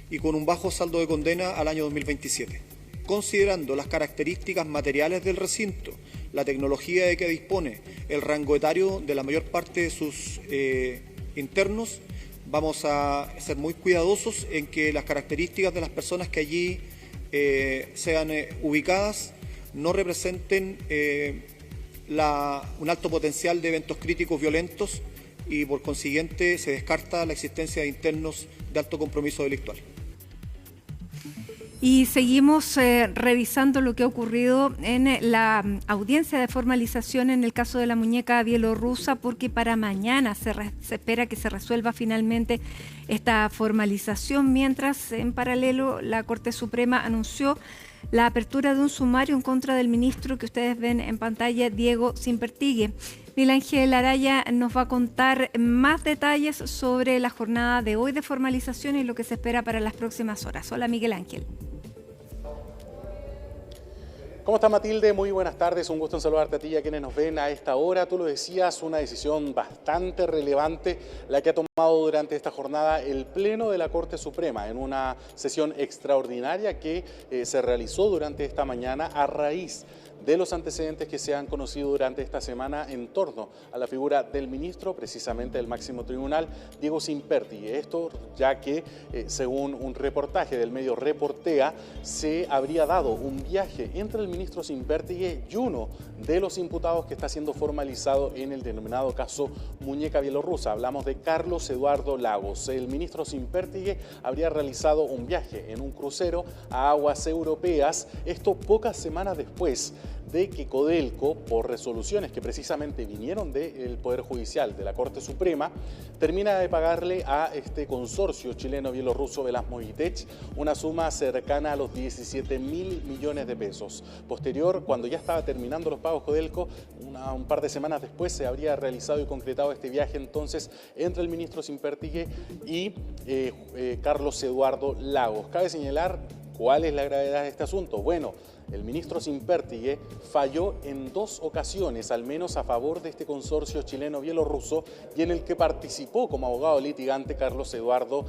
y con un bajo saldo de condena al año 2027. Considerando las características materiales del recinto, la tecnología de que dispone, el rango etario de la mayor parte de sus internos, vamos a ser muy cuidadosos en que las características de las personas que allí sean ubicadas no representen un alto potencial de eventos críticos violentos y por consiguiente se descarta la existencia de internos de alto compromiso delictual. Y seguimos revisando lo que ha ocurrido en la audiencia de formalización en el caso de la muñeca bielorrusa, porque para mañana se espera que se resuelva finalmente esta formalización, mientras en paralelo la Corte Suprema anunció la apertura de un sumario en contra del ministro que ustedes ven en pantalla, Diego Simpertigui. Miguel Ángel Araya nos va a contar más detalles sobre la jornada de hoy de formalización y lo que se espera para las próximas horas. Hola, Miguel Ángel. ¿Cómo está, Matilde? Muy buenas tardes, un gusto en saludarte a ti y a quienes nos ven a esta hora. Tú lo decías, una decisión bastante relevante la que ha tomado durante esta jornada el Pleno de la Corte Suprema en una sesión extraordinaria que se realizó durante esta mañana a raíz de los antecedentes que se han conocido durante esta semana en torno a la figura del ministro, precisamente del máximo tribunal, Diego Simpertigui. Esto ya que, según un reportaje del medio Reportea, se habría dado un viaje entre el ministro Simpertigui y uno de los imputados que está siendo formalizado en el denominado caso Muñeca Bielorrusa. Hablamos de Carlos Eduardo Lagos. El ministro Simpertigui habría realizado un viaje en un crucero a aguas europeas, esto pocas semanas después de que Codelco, por resoluciones que precisamente vinieron del Poder Judicial de la Corte Suprema, termina de pagarle a este consorcio chileno-bielorruso Velasmovitech una suma cercana a los 17.000 millones de pesos. Posterior, cuando ya estaba terminando los pagos Codelco, un par de semanas después se habría realizado y concretado este viaje entonces entre el ministro Simpertigui y Carlos Eduardo Lagos. Cabe señalar ¿Cuál es la gravedad de este asunto? Bueno, el ministro Simpértigue falló en 2 ocasiones, al menos a favor de este consorcio chileno-bielorruso, y en el que participó como abogado litigante Carlos Eduardo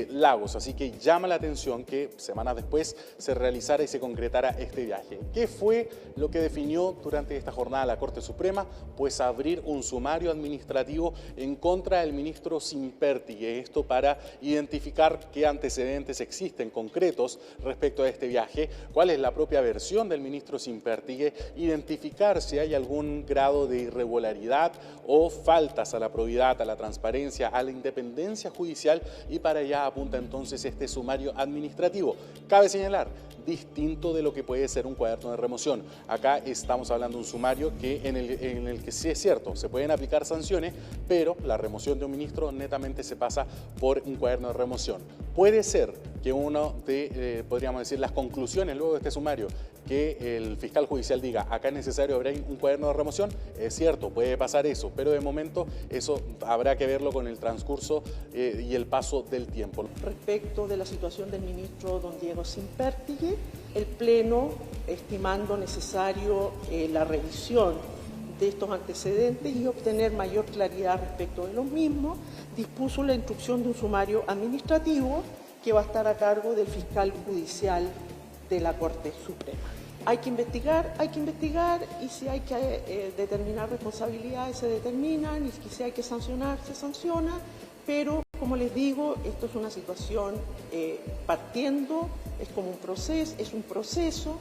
Lagos. Así que llama la atención que semanas después se realizara y se concretara este viaje. ¿Qué fue lo que definió durante esta jornada la Corte Suprema? Pues abrir un sumario administrativo en contra del ministro Simpértigue. Esto para identificar qué antecedentes existen concretos respecto a este viaje, cuál es la propia versión del ministro Simpértigue, identificar si hay algún grado de irregularidad o faltas a la probidad, a la transparencia, a la independencia judicial, y para allá apunta entonces este sumario administrativo. Cabe señalar, distinto de lo que puede ser un cuaderno de remoción. Acá estamos hablando de un sumario en el que sí es cierto, se pueden aplicar sanciones, pero la remoción de un ministro netamente se pasa por un cuaderno de remoción. Puede ser que uno de, podríamos decir, las conclusiones luego de este sumario, que el fiscal judicial diga, acá es necesario abrir un cuaderno de remoción, es cierto, puede pasar eso, pero de momento eso habrá que verlo con el transcurso y el paso del tiempo. Respecto de la situación del ministro don Diego Simpértigue, el Pleno, estimando necesario la revisión de estos antecedentes y obtener mayor claridad respecto de los mismos, dispuso la instrucción de un sumario administrativo que va a estar a cargo del fiscal judicial de la Corte Suprema. Hay que investigar y si hay que determinar responsabilidades se determinan y si hay que sancionar se sanciona, pero como les digo, esto es una situación partiendo, es como un proceso,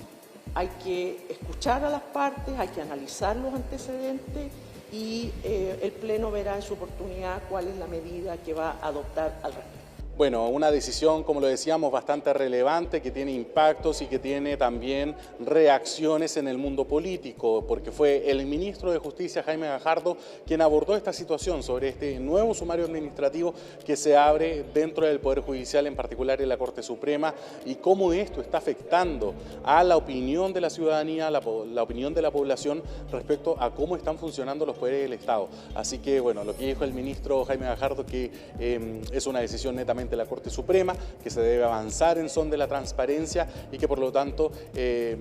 hay que escuchar a las partes, hay que analizar los antecedentes y el Pleno verá en su oportunidad cuál es la medida que va a adoptar al respecto. Bueno, una decisión, como lo decíamos, bastante relevante, que tiene impactos y que tiene también reacciones en el mundo político, porque fue el ministro de Justicia, Jaime Gajardo, quien abordó esta situación sobre este nuevo sumario administrativo que se abre dentro del Poder Judicial, en particular en la Corte Suprema, y cómo esto está afectando a la opinión de la ciudadanía, la opinión de la población respecto a cómo están funcionando los poderes del Estado. Así que, bueno, lo que dijo el ministro Jaime Gajardo, que es una decisión netamente de la Corte Suprema, que se debe avanzar en son de la transparencia y que por lo tanto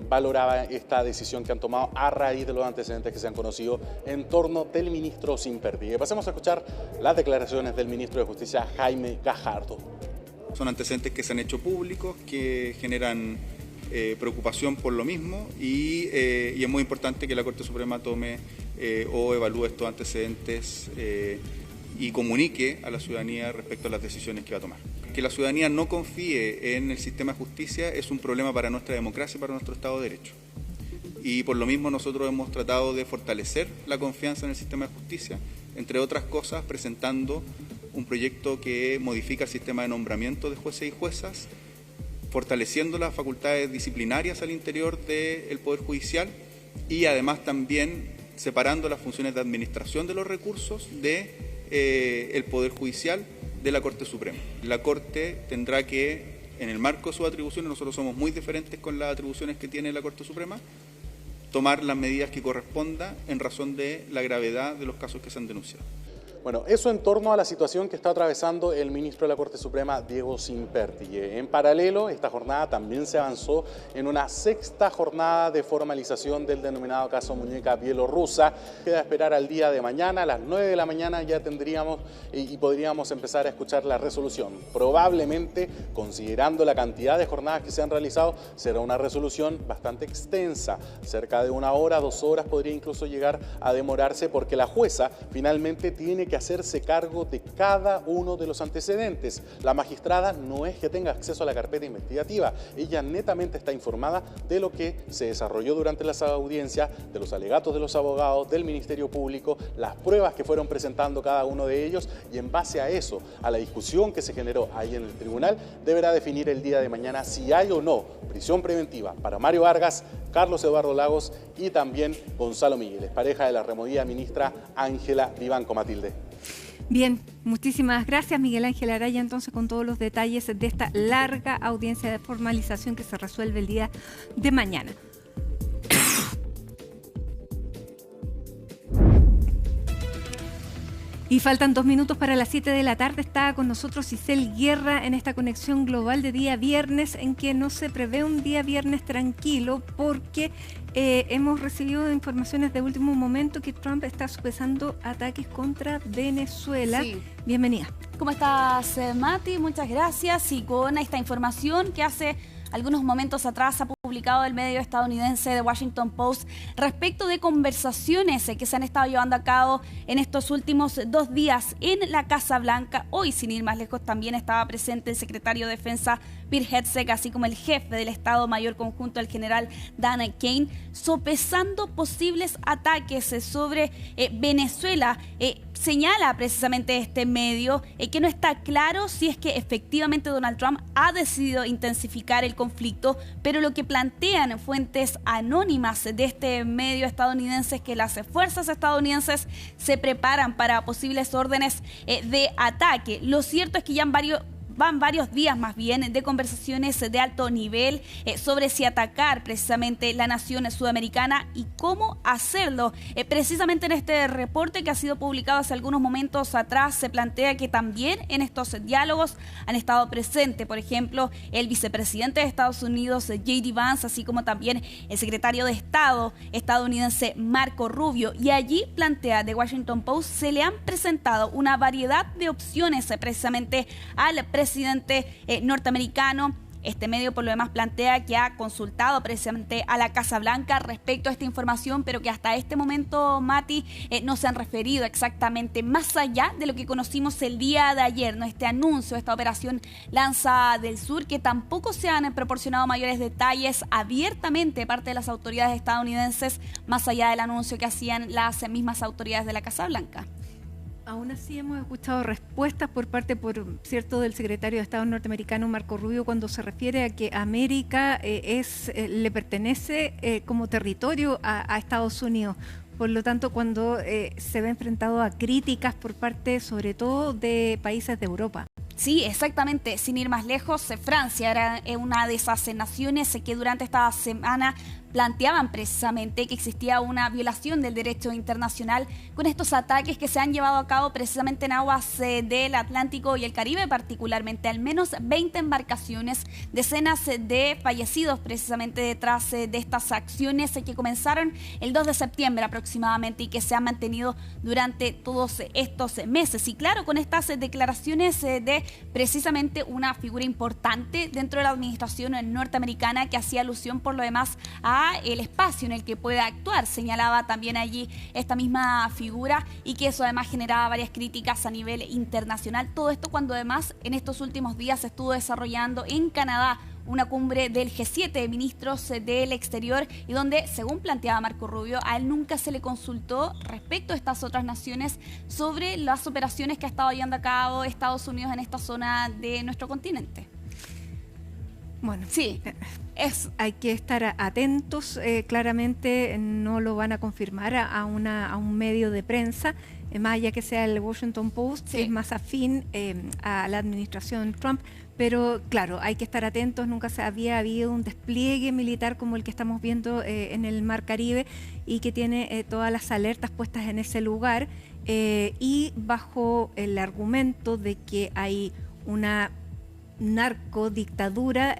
valoraba esta decisión que han tomado a raíz de los antecedentes que se han conocido en torno del ministro Simpértigue. Pasemos a escuchar las declaraciones del ministro de Justicia, Jaime Gajardo. Son antecedentes que se han hecho públicos, que generan preocupación por lo mismo y es muy importante que la Corte Suprema tome o evalúe estos antecedentes y comunique a la ciudadanía respecto a las decisiones que va a tomar. Que la ciudadanía no confíe en el sistema de justicia es un problema para nuestra democracia y para nuestro Estado de Derecho. Y por lo mismo nosotros hemos tratado de fortalecer la confianza en el sistema de justicia, entre otras cosas presentando un proyecto que modifica el sistema de nombramiento de jueces y juezas, fortaleciendo las facultades disciplinarias al interior del Poder Judicial y además también separando las funciones de administración de los recursos de el Poder Judicial de la Corte Suprema. La Corte tendrá que, en el marco de sus atribuciones, nosotros somos muy diferentes con las atribuciones que tiene la Corte Suprema, tomar las medidas que corresponda en razón de la gravedad de los casos que se han denunciado. Bueno, eso en torno a la situación que está atravesando el ministro de la Corte Suprema, Diego Simpértigue. En paralelo, esta jornada también se avanzó en una sexta jornada de formalización del denominado caso Muñeca Bielorrusa. Queda esperar al día de mañana, a las 9 de la mañana ya tendríamos y podríamos empezar a escuchar la resolución. Probablemente, considerando la cantidad de jornadas que se han realizado, será una resolución bastante extensa. Cerca de 1 hora, 2 horas podría incluso llegar a demorarse porque la jueza finalmente tiene que hacerse cargo de cada uno de los antecedentes. La magistrada no es que tenga acceso a la carpeta investigativa, ella netamente está informada de lo que se desarrolló durante las audiencias, de los alegatos de los abogados, del Ministerio Público, las pruebas que fueron presentando cada uno de ellos y en base a eso, a la discusión que se generó ahí en el tribunal, deberá definir el día de mañana si hay o no prisión preventiva para Mario Vargas, Carlos Eduardo Lagos y también Gonzalo Migueles, pareja de la removida ministra Ángela Vivanco. Matilde. Bien, muchísimas gracias Miguel Ángel Araya, entonces con todos los detalles de esta larga audiencia de formalización que se resuelve el día de mañana. Y faltan 2 minutos para las 7 de la tarde. Está con nosotros Isel Guerra en esta conexión global de día viernes, en que no se prevé un día viernes tranquilo porque hemos recibido informaciones de último momento que Trump está sopesando ataques contra Venezuela. Sí. Bienvenida. ¿Cómo estás, Mati? Muchas gracias. Y con esta información que hace algunos momentos atrás ha publicado el medio estadounidense The Washington Post respecto de conversaciones que se han estado llevando a cabo en estos últimos 2 días en la Casa Blanca. Hoy, sin ir más lejos, también estaba presente el secretario de Defensa Pete Hegseth, así como el jefe del Estado Mayor Conjunto, el general Dan Kane, sopesando posibles ataques sobre Venezuela. Señala precisamente este medio que no está claro si es que efectivamente Donald Trump ha decidido intensificar el conflicto, pero lo que plantean fuentes anónimas de este medio estadounidense es que las fuerzas estadounidenses se preparan para posibles órdenes de ataque. Lo cierto es que ya van varios días más bien de conversaciones de alto nivel sobre si atacar precisamente la nación sudamericana y cómo hacerlo. Precisamente en este reporte que ha sido publicado hace algunos momentos atrás se plantea que también en estos diálogos han estado presentes, por ejemplo, el vicepresidente de Estados Unidos, J.D. Vance, así como también el secretario de Estado estadounidense Marco Rubio. Y allí plantea The Washington Post, se le han presentado una variedad de opciones precisamente al presidente norteamericano. Este medio, por lo demás, plantea que ha consultado precisamente a la Casa Blanca respecto a esta información, pero que hasta este momento, Mati, no se han referido exactamente más allá de lo que conocimos el día de ayer, ¿no? Este anuncio, esta operación Lanza del Sur, que tampoco se han proporcionado mayores detalles abiertamente de parte de las autoridades estadounidenses, más allá del anuncio que hacían las mismas autoridades de la Casa Blanca. Aún así hemos escuchado respuestas por parte, por cierto, del secretario de Estado norteamericano Marco Rubio cuando se refiere a que América le pertenece como territorio a Estados Unidos. Por lo tanto, cuando se ve enfrentado a críticas por parte, sobre todo, de países de Europa. Sí, exactamente. Sin ir más lejos, Francia era una de esas naciones que durante esta semana planteaban precisamente que existía una violación del derecho internacional con estos ataques que se han llevado a cabo precisamente en aguas del Atlántico y el Caribe, particularmente al menos 20 embarcaciones, decenas de fallecidos precisamente detrás de estas acciones que comenzaron el 2 de septiembre aproximadamente y que se han mantenido durante todos estos meses. Y claro, con estas declaraciones de precisamente una figura importante dentro de la administración norteamericana que hacía alusión por lo demás a el espacio en el que puede actuar, señalaba también allí esta misma figura, y que eso además generaba varias críticas a nivel internacional. Todo esto cuando además en estos últimos días se estuvo desarrollando en Canadá una cumbre del G7 de ministros del exterior y donde, según planteaba Marco Rubio, a él nunca se le consultó respecto a estas otras naciones sobre las operaciones que ha estado llevando a cabo Estados Unidos en esta zona de nuestro continente. Bueno, sí, hay que estar atentos. Claramente no lo van a confirmar a un medio de prensa, más allá que sea el Washington Post, que es más afín a la administración Trump. Pero claro, hay que estar atentos. Nunca se había habido un despliegue militar como el que estamos viendo en el Mar Caribe y que tiene todas las alertas puestas en ese lugar y bajo el argumento de que hay una narcodictadura,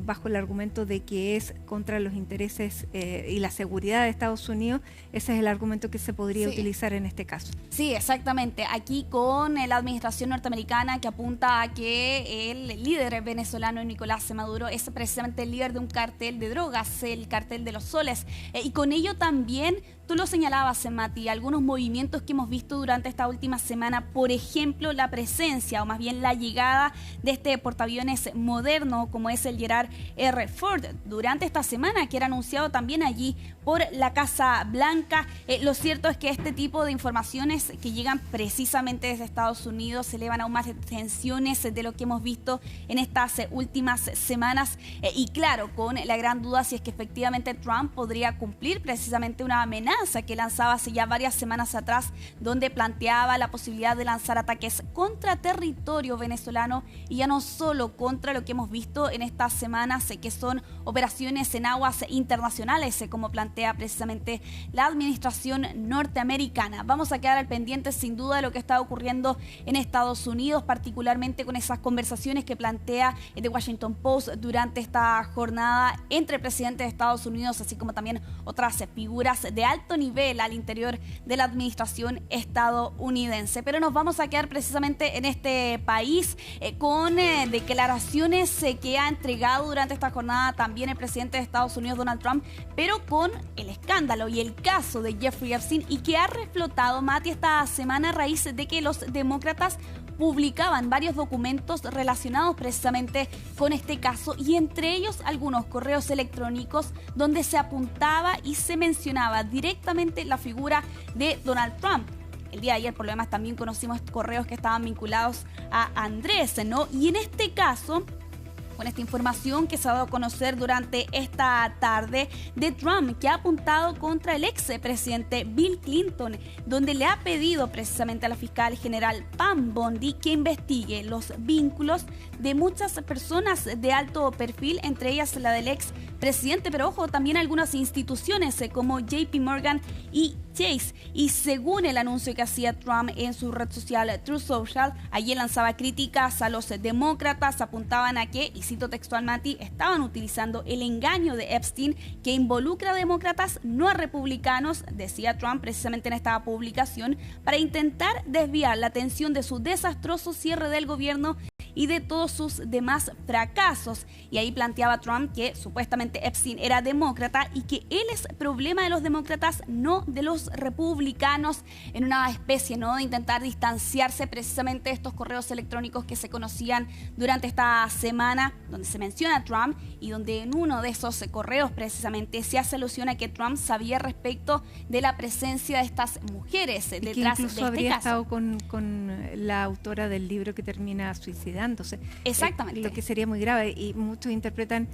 bajo el argumento de que es contra los intereses y la seguridad de Estados Unidos. Ese es el argumento que se podría utilizar en este caso. Sí, exactamente. Aquí con la administración norteamericana que apunta a que el líder venezolano Nicolás Maduro es precisamente el líder de un cartel de drogas, el cartel de los soles, y con ello también, tú lo señalabas, Mati, algunos movimientos que hemos visto durante esta última semana, por ejemplo, la presencia o más bien la llegada de este portaaviones moderno como es el Gerald R. Ford durante esta semana, que era anunciado también allí por la Casa Blanca. Lo cierto es que este tipo de informaciones que llegan precisamente desde Estados Unidos se elevan aún más tensiones de lo que hemos visto en estas últimas semanas y claro, con la gran duda si es que efectivamente Trump podría cumplir precisamente una amenaza amenaza que lanzaba hace ya varias semanas atrás, donde planteaba la posibilidad de lanzar ataques contra territorio venezolano y ya no solo contra lo que hemos visto en estas semanas, que son operaciones en aguas internacionales, como plantea precisamente la administración norteamericana. Vamos a quedar al pendiente sin duda de lo que está ocurriendo en Estados Unidos, particularmente con esas conversaciones que plantea The Washington Post durante esta jornada entre el presidente de Estados Unidos, así como también otras figuras de alto nivel al interior de la administración estadounidense. Pero nos vamos a quedar precisamente en este país con declaraciones que ha entregado durante esta jornada también el presidente de Estados Unidos, Donald Trump, pero con el escándalo y el caso de Jeffrey Epstein, y que ha reflotado, Mati, esta semana a raíz de que los demócratas publicaban varios documentos relacionados precisamente con este caso, y entre ellos algunos correos electrónicos donde se apuntaba y se mencionaba directamente la figura de Donald Trump. El día de ayer, por lo demás, también conocimos correos que estaban vinculados a Andrés, ¿no? Y en este caso, con esta información que se ha dado a conocer durante esta tarde de Trump, que ha apuntado contra el expresidente Bill Clinton, donde le ha pedido precisamente a la fiscal general Pam Bondi que investigue los vínculos de muchas personas de alto perfil, entre ellas la del expresidente, pero ojo, también algunas instituciones como JP Morgan y Chase. Y según el anuncio que hacía Trump en su red social Truth Social, allí lanzaba críticas a los demócratas, apuntaban a que, y cito textualmente, estaban utilizando el engaño de Epstein que involucra a demócratas, no a republicanos, decía Trump precisamente en esta publicación, para intentar desviar la atención de su desastroso cierre del gobierno y de todos sus demás fracasos. Y ahí planteaba Trump que supuestamente Epstein era demócrata y que él es problema de los demócratas, no de los republicanos, en una especie, ¿no?, de intentar distanciarse precisamente de estos correos electrónicos que se conocían durante esta semana, donde se menciona a Trump y donde en uno de esos correos precisamente se hace alusión a que Trump sabía respecto de la presencia de estas mujeres detrás de este incluso habría caso. estado con la autora del libro que termina suicidándose. Exactamente. Lo que sería muy grave, y muchos interpretan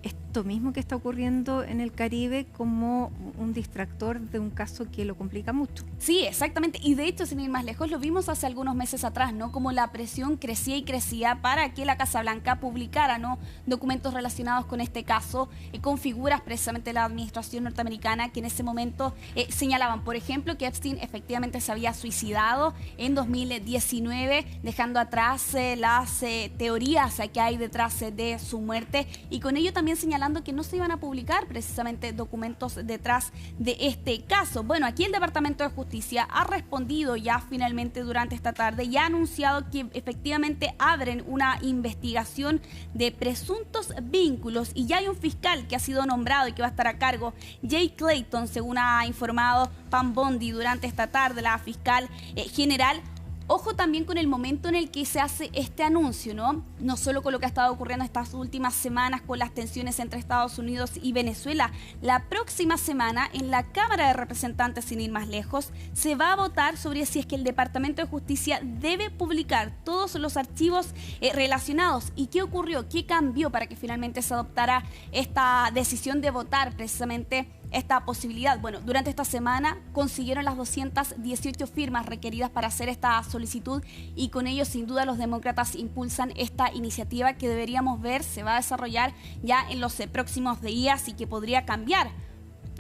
esto mismo que está ocurriendo en el Caribe como un distractor de un caso que lo complica mucho. Sí, exactamente. Y de hecho, sin ir más lejos, lo vimos hace algunos meses atrás, ¿no? Como la presión crecía y crecía para que la Casa Blanca publicara, ¿no?, documentos relacionados con este caso, con figuras precisamente de la administración norteamericana que en ese momento señalaban, por ejemplo, que Epstein efectivamente se había suicidado en 2019, dejando atrás las teorías que hay detrás de su muerte, y con ello también señalando que no se iban a publicar precisamente documentos detrás de este caso. Bueno, aquí el Departamento de Justicia ha respondido ya finalmente durante esta tarde y ha anunciado que efectivamente abren una investigación de presuntos vínculos, y ya hay un fiscal que ha sido nombrado y que va a estar a cargo, Jay Clayton, según ha informado Pam Bondi durante esta tarde, la fiscal general. Ojo también con el momento en el que se hace este anuncio, ¿no? No solo con lo que ha estado ocurriendo estas últimas semanas con las tensiones entre Estados Unidos y Venezuela. La próxima semana en la Cámara de Representantes, sin ir más lejos, se va a votar sobre si es que el Departamento de Justicia debe publicar todos los archivos relacionados. ¿Y qué ocurrió? ¿Qué cambió para que finalmente se adoptara esta decisión de votar precisamente esta posibilidad? Bueno, durante esta semana consiguieron las 218 firmas requeridas para hacer esta solicitud, y con ello sin duda los demócratas impulsan esta iniciativa que deberíamos ver se va a desarrollar ya en los próximos días y que podría cambiar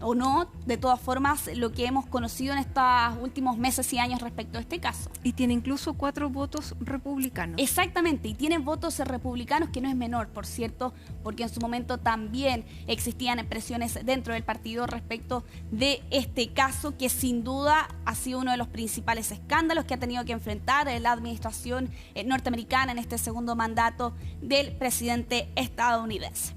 o no, de todas formas, lo que hemos conocido en estos últimos meses y años respecto a este caso. Y tiene incluso 4 votos republicanos. Exactamente, y tienen votos republicanos, que no es menor, por cierto, porque en su momento también existían presiones dentro del partido respecto de este caso, que sin duda ha sido uno de los principales escándalos que ha tenido que enfrentar la administración norteamericana en este segundo mandato del presidente estadounidense.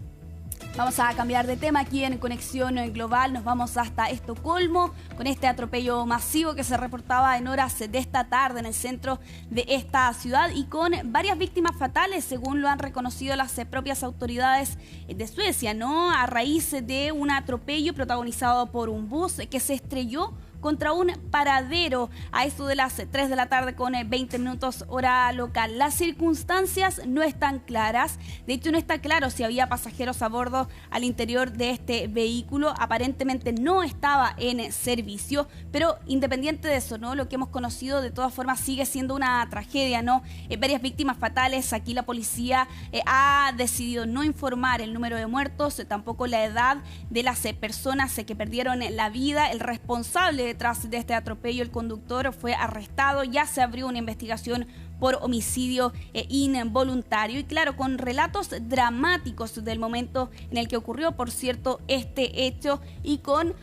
Vamos a cambiar de tema aquí en Conexión Global. Nos vamos hasta Estocolmo con este atropello masivo que se reportaba en horas de esta tarde en el centro de esta ciudad y con varias víctimas fatales, según lo han reconocido las propias autoridades de Suecia, ¿no? A raíz de un atropello protagonizado por un bus que se estrelló contra un paradero a eso de las 3 de la tarde con 20 minutos hora local. Las circunstancias no están claras. De hecho, no está claro si había pasajeros a bordo al interior de este vehículo. Aparentemente no estaba en servicio, pero independiente de eso, ¿no? Lo que hemos conocido de todas formas sigue siendo una tragedia, ¿no? Varias víctimas fatales. Aquí la policía ha decidido no informar el número de muertos, tampoco la edad de las personas que perdieron la vida. El responsable detrás de este atropello, el conductor, fue arrestado. Ya se abrió una investigación por homicidio involuntario y claro, con relatos dramáticos del momento en el que ocurrió, por cierto, este hecho y con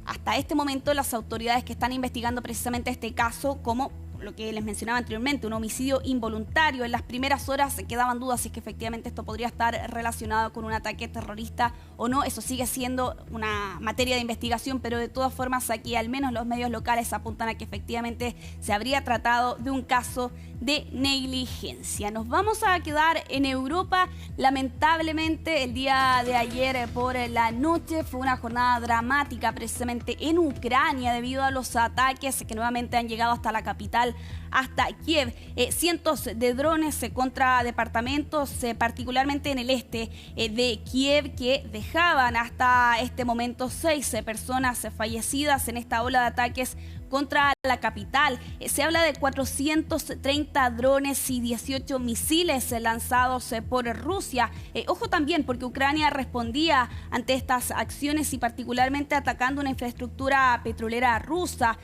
hasta este momento las autoridades que están investigando precisamente este caso como lo que les mencionaba anteriormente, un homicidio involuntario. En las primeras horas se quedaban dudas si es que efectivamente esto podría estar relacionado con un ataque terrorista o no. Eso sigue siendo una materia de investigación, pero de todas formas aquí al menos los medios locales apuntan a que efectivamente se habría tratado de un caso de negligencia. Nos vamos a quedar en Europa. Lamentablemente el día de ayer por la noche fue una jornada dramática precisamente en Ucrania debido a los ataques que nuevamente han llegado hasta la capital, hasta Kiev. Cientos de drones contra departamentos, particularmente en el este de Kiev, que dejaban hasta este momento 6 personas fallecidas en esta ola de ataques contra la capital. Se habla de 430 drones y 18 misiles lanzados por Rusia. Ojo también, porque Ucrania respondía ante estas acciones y particularmente atacando una infraestructura petrolera rusa,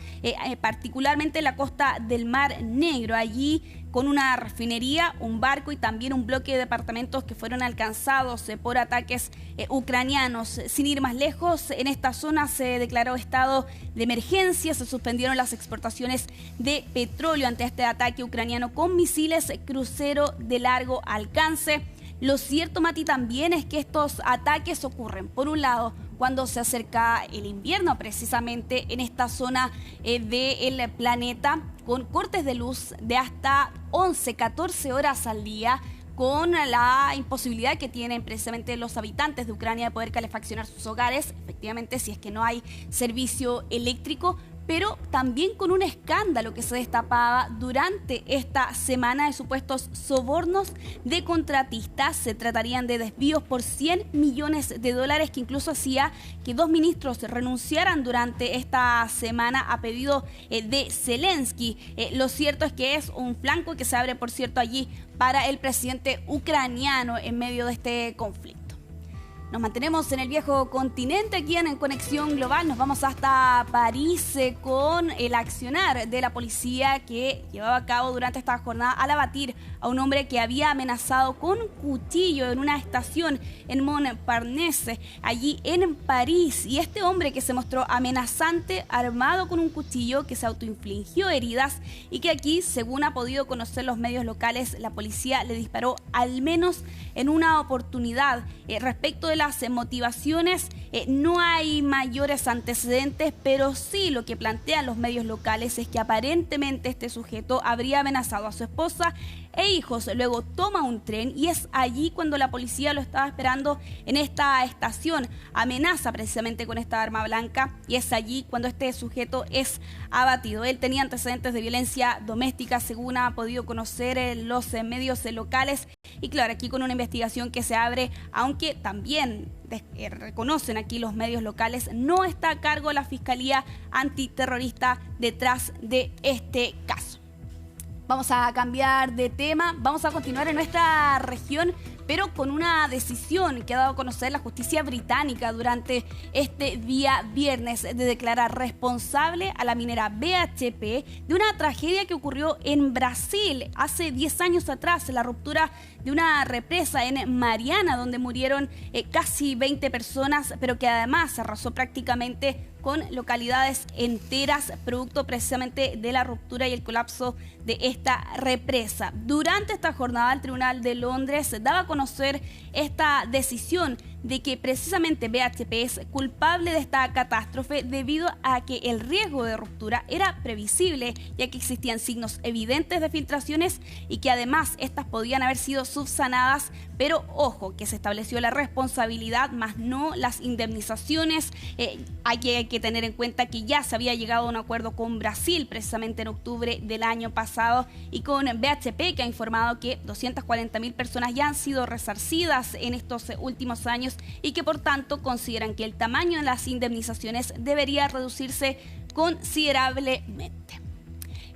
particularmente en la costa del Mar Negro. Allí con una refinería, un barco y también un bloque de departamentos que fueron alcanzados por ataques ucranianos. Sin ir más lejos, en esta zona se declaró estado de emergencia, se suspendieron las exportaciones de petróleo ante este ataque ucraniano con misiles crucero de largo alcance. Lo cierto, Mati, también es que estos ataques ocurren, por un lado, cuando se acerca el invierno, precisamente en esta zona del planeta, con cortes de luz de hasta 11, 14 horas al día, con la imposibilidad que tienen precisamente los habitantes de Ucrania de poder calefaccionar sus hogares, efectivamente, si es que no hay servicio eléctrico, pero también con un escándalo que se destapaba durante esta semana de supuestos sobornos de contratistas. Se tratarían de desvíos por 100 millones de dólares que incluso hacía que 2 ministros renunciaran durante esta semana a pedido de Zelensky. Lo cierto es que es un flanco que se abre, por cierto, allí para el presidente ucraniano en medio de este conflicto. Nos mantenemos en el viejo continente, aquí en Conexión Global. Nos vamos hasta París con el accionar de la policía que llevaba a cabo durante esta jornada al abatir a un hombre que había amenazado con cuchillo en una estación en Montparnasse, allí en París. Y este hombre que se mostró amenazante, armado con un cuchillo, que se autoinfligió heridas y que aquí, según ha podido conocer los medios locales, la policía le disparó al menos en una oportunidad. Respecto de las motivaciones, no hay mayores antecedentes, pero sí lo que plantean los medios locales es que aparentemente este sujeto habría amenazado a su esposa e hijos. Luego toma un tren y es allí cuando la policía lo estaba esperando en esta estación. Amenaza precisamente con esta arma blanca y es allí cuando este sujeto es abatido. Él tenía antecedentes de violencia doméstica, según ha podido conocer los medios locales. Y claro, aquí con una investigación que se abre, aunque también reconocen aquí los medios locales, no está a cargo la Fiscalía Antiterrorista detrás de este caso. Vamos a cambiar de tema, vamos a continuar en nuestra región, pero con una decisión que ha dado a conocer la justicia británica durante este día viernes de declarar responsable a la minera BHP de una tragedia que ocurrió en Brasil hace 10 años atrás, la ruptura de una represa en Mariana, donde murieron casi 20 personas, pero que además arrasó prácticamente con localidades enteras, producto precisamente de la ruptura y el colapso de esta represa. Durante esta jornada, el Tribunal de Londres daba a conocer esta decisión de que precisamente BHP es culpable de esta catástrofe debido a que el riesgo de ruptura era previsible, ya que existían signos evidentes de filtraciones y que además estas podían haber sido subsanadas, pero ojo, que se estableció la responsabilidad más no las indemnizaciones. Hay que tener en cuenta que ya se había llegado a un acuerdo con Brasil precisamente en octubre del año pasado y con BHP, que ha informado que 240.000 personas ya han sido resarcidas en estos últimos años y que por tanto consideran que el tamaño de las indemnizaciones debería reducirse considerablemente.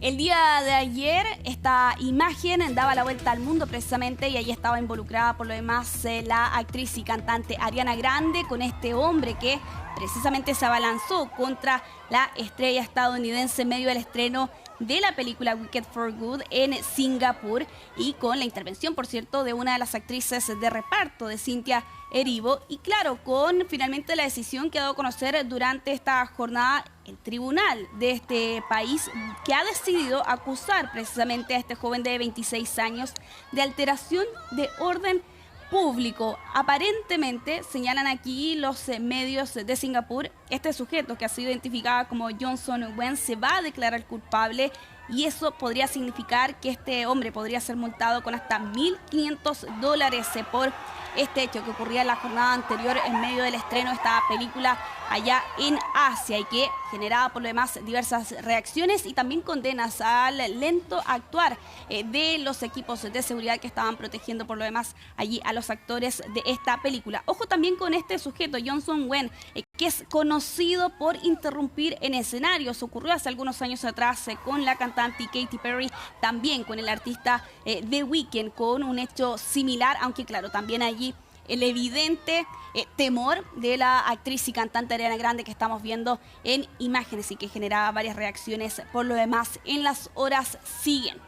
El día de ayer esta imagen daba la vuelta al mundo precisamente y allí estaba involucrada por lo demás la actriz y cantante Ariana Grande con este hombre que precisamente se abalanzó contra la estrella estadounidense en medio del estreno de la película Wicked for Good en Singapur y con la intervención, por cierto, de una de las actrices de reparto, de Cynthia Erivo, y claro, con finalmente la decisión que ha dado a conocer durante esta jornada el tribunal de este país, que ha decidido acusar precisamente a este joven de 26 años de alteración de orden público. Aparentemente, señalan aquí los medios de Singapur, este sujeto que ha sido identificado como Johnson Wen se va a declarar culpable y eso podría significar que este hombre podría ser multado con hasta $1.500 por este hecho que ocurría en la jornada anterior en medio del estreno de esta película allá en Asia y que generaba por lo demás diversas reacciones y también condenas al lento actuar de los equipos de seguridad que estaban protegiendo por lo demás allí a los actores de esta película. Ojo también con este sujeto, Johnson Wen, que es conocido por interrumpir en escenarios. Ocurrió hace algunos años atrás con la cantante Katy Perry, también con el artista The Weeknd, con un hecho similar, aunque claro, también allí el evidente temor de la actriz y cantante Ariana Grande que estamos viendo en imágenes y que generaba varias reacciones por lo demás en las horas siguientes.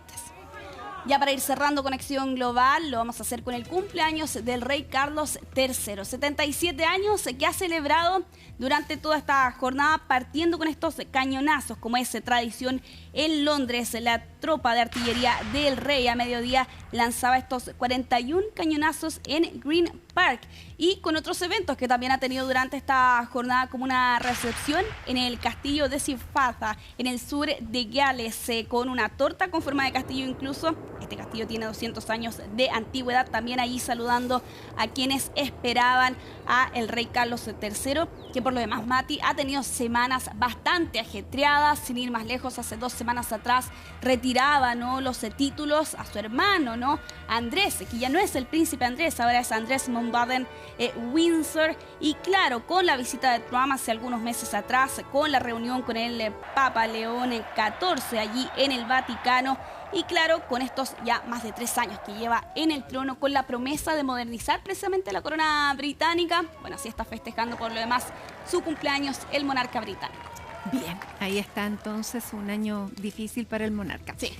Ya para ir cerrando Conexión Global, lo vamos a hacer con el cumpleaños del rey Carlos III, 77 años que ha celebrado durante toda esta jornada partiendo con estos cañonazos, como es tradición en Londres. La tropa de artillería del rey a mediodía lanzaba estos 41 cañonazos en Green Park y con otros eventos que también ha tenido durante esta jornada, como una recepción en el castillo de Sifata, en el sur de Gales, con una torta con forma de castillo incluso. Este castillo tiene 200 años de antigüedad, también allí saludando a quienes esperaban a el rey Carlos III, que por lo demás, Mati, ha tenido semanas bastante ajetreadas. Sin ir más lejos, hace 2 semanas atrás retiraba, ¿no?, los títulos a su hermano, ¿no?, Andrés, que ya no es el príncipe Andrés, ahora es Andrés Mountbatten Windsor. Y claro, con la visita de Trump hace algunos meses atrás, con la reunión con el Papa León XIV allí en el Vaticano. Y claro, con estos ya más de 3 años que lleva en el trono, con la promesa de modernizar precisamente la corona británica. Bueno, así está festejando por lo demás su cumpleaños el monarca británico. Bien, ahí está entonces un año difícil para el monarca. Sí.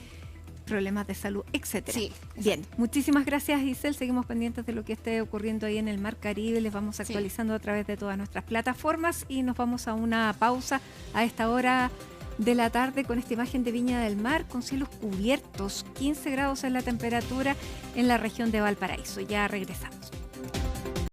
Problemas de salud, etcétera. Sí. Bien, muchísimas gracias, Giselle. Seguimos pendientes de lo que esté ocurriendo ahí en el Mar Caribe. Les vamos actualizando a través de todas nuestras plataformas y nos vamos a una pausa a esta hora de la tarde con esta imagen de Viña del Mar con cielos cubiertos, 15 grados en la temperatura en la región de Valparaíso. Ya regresamos.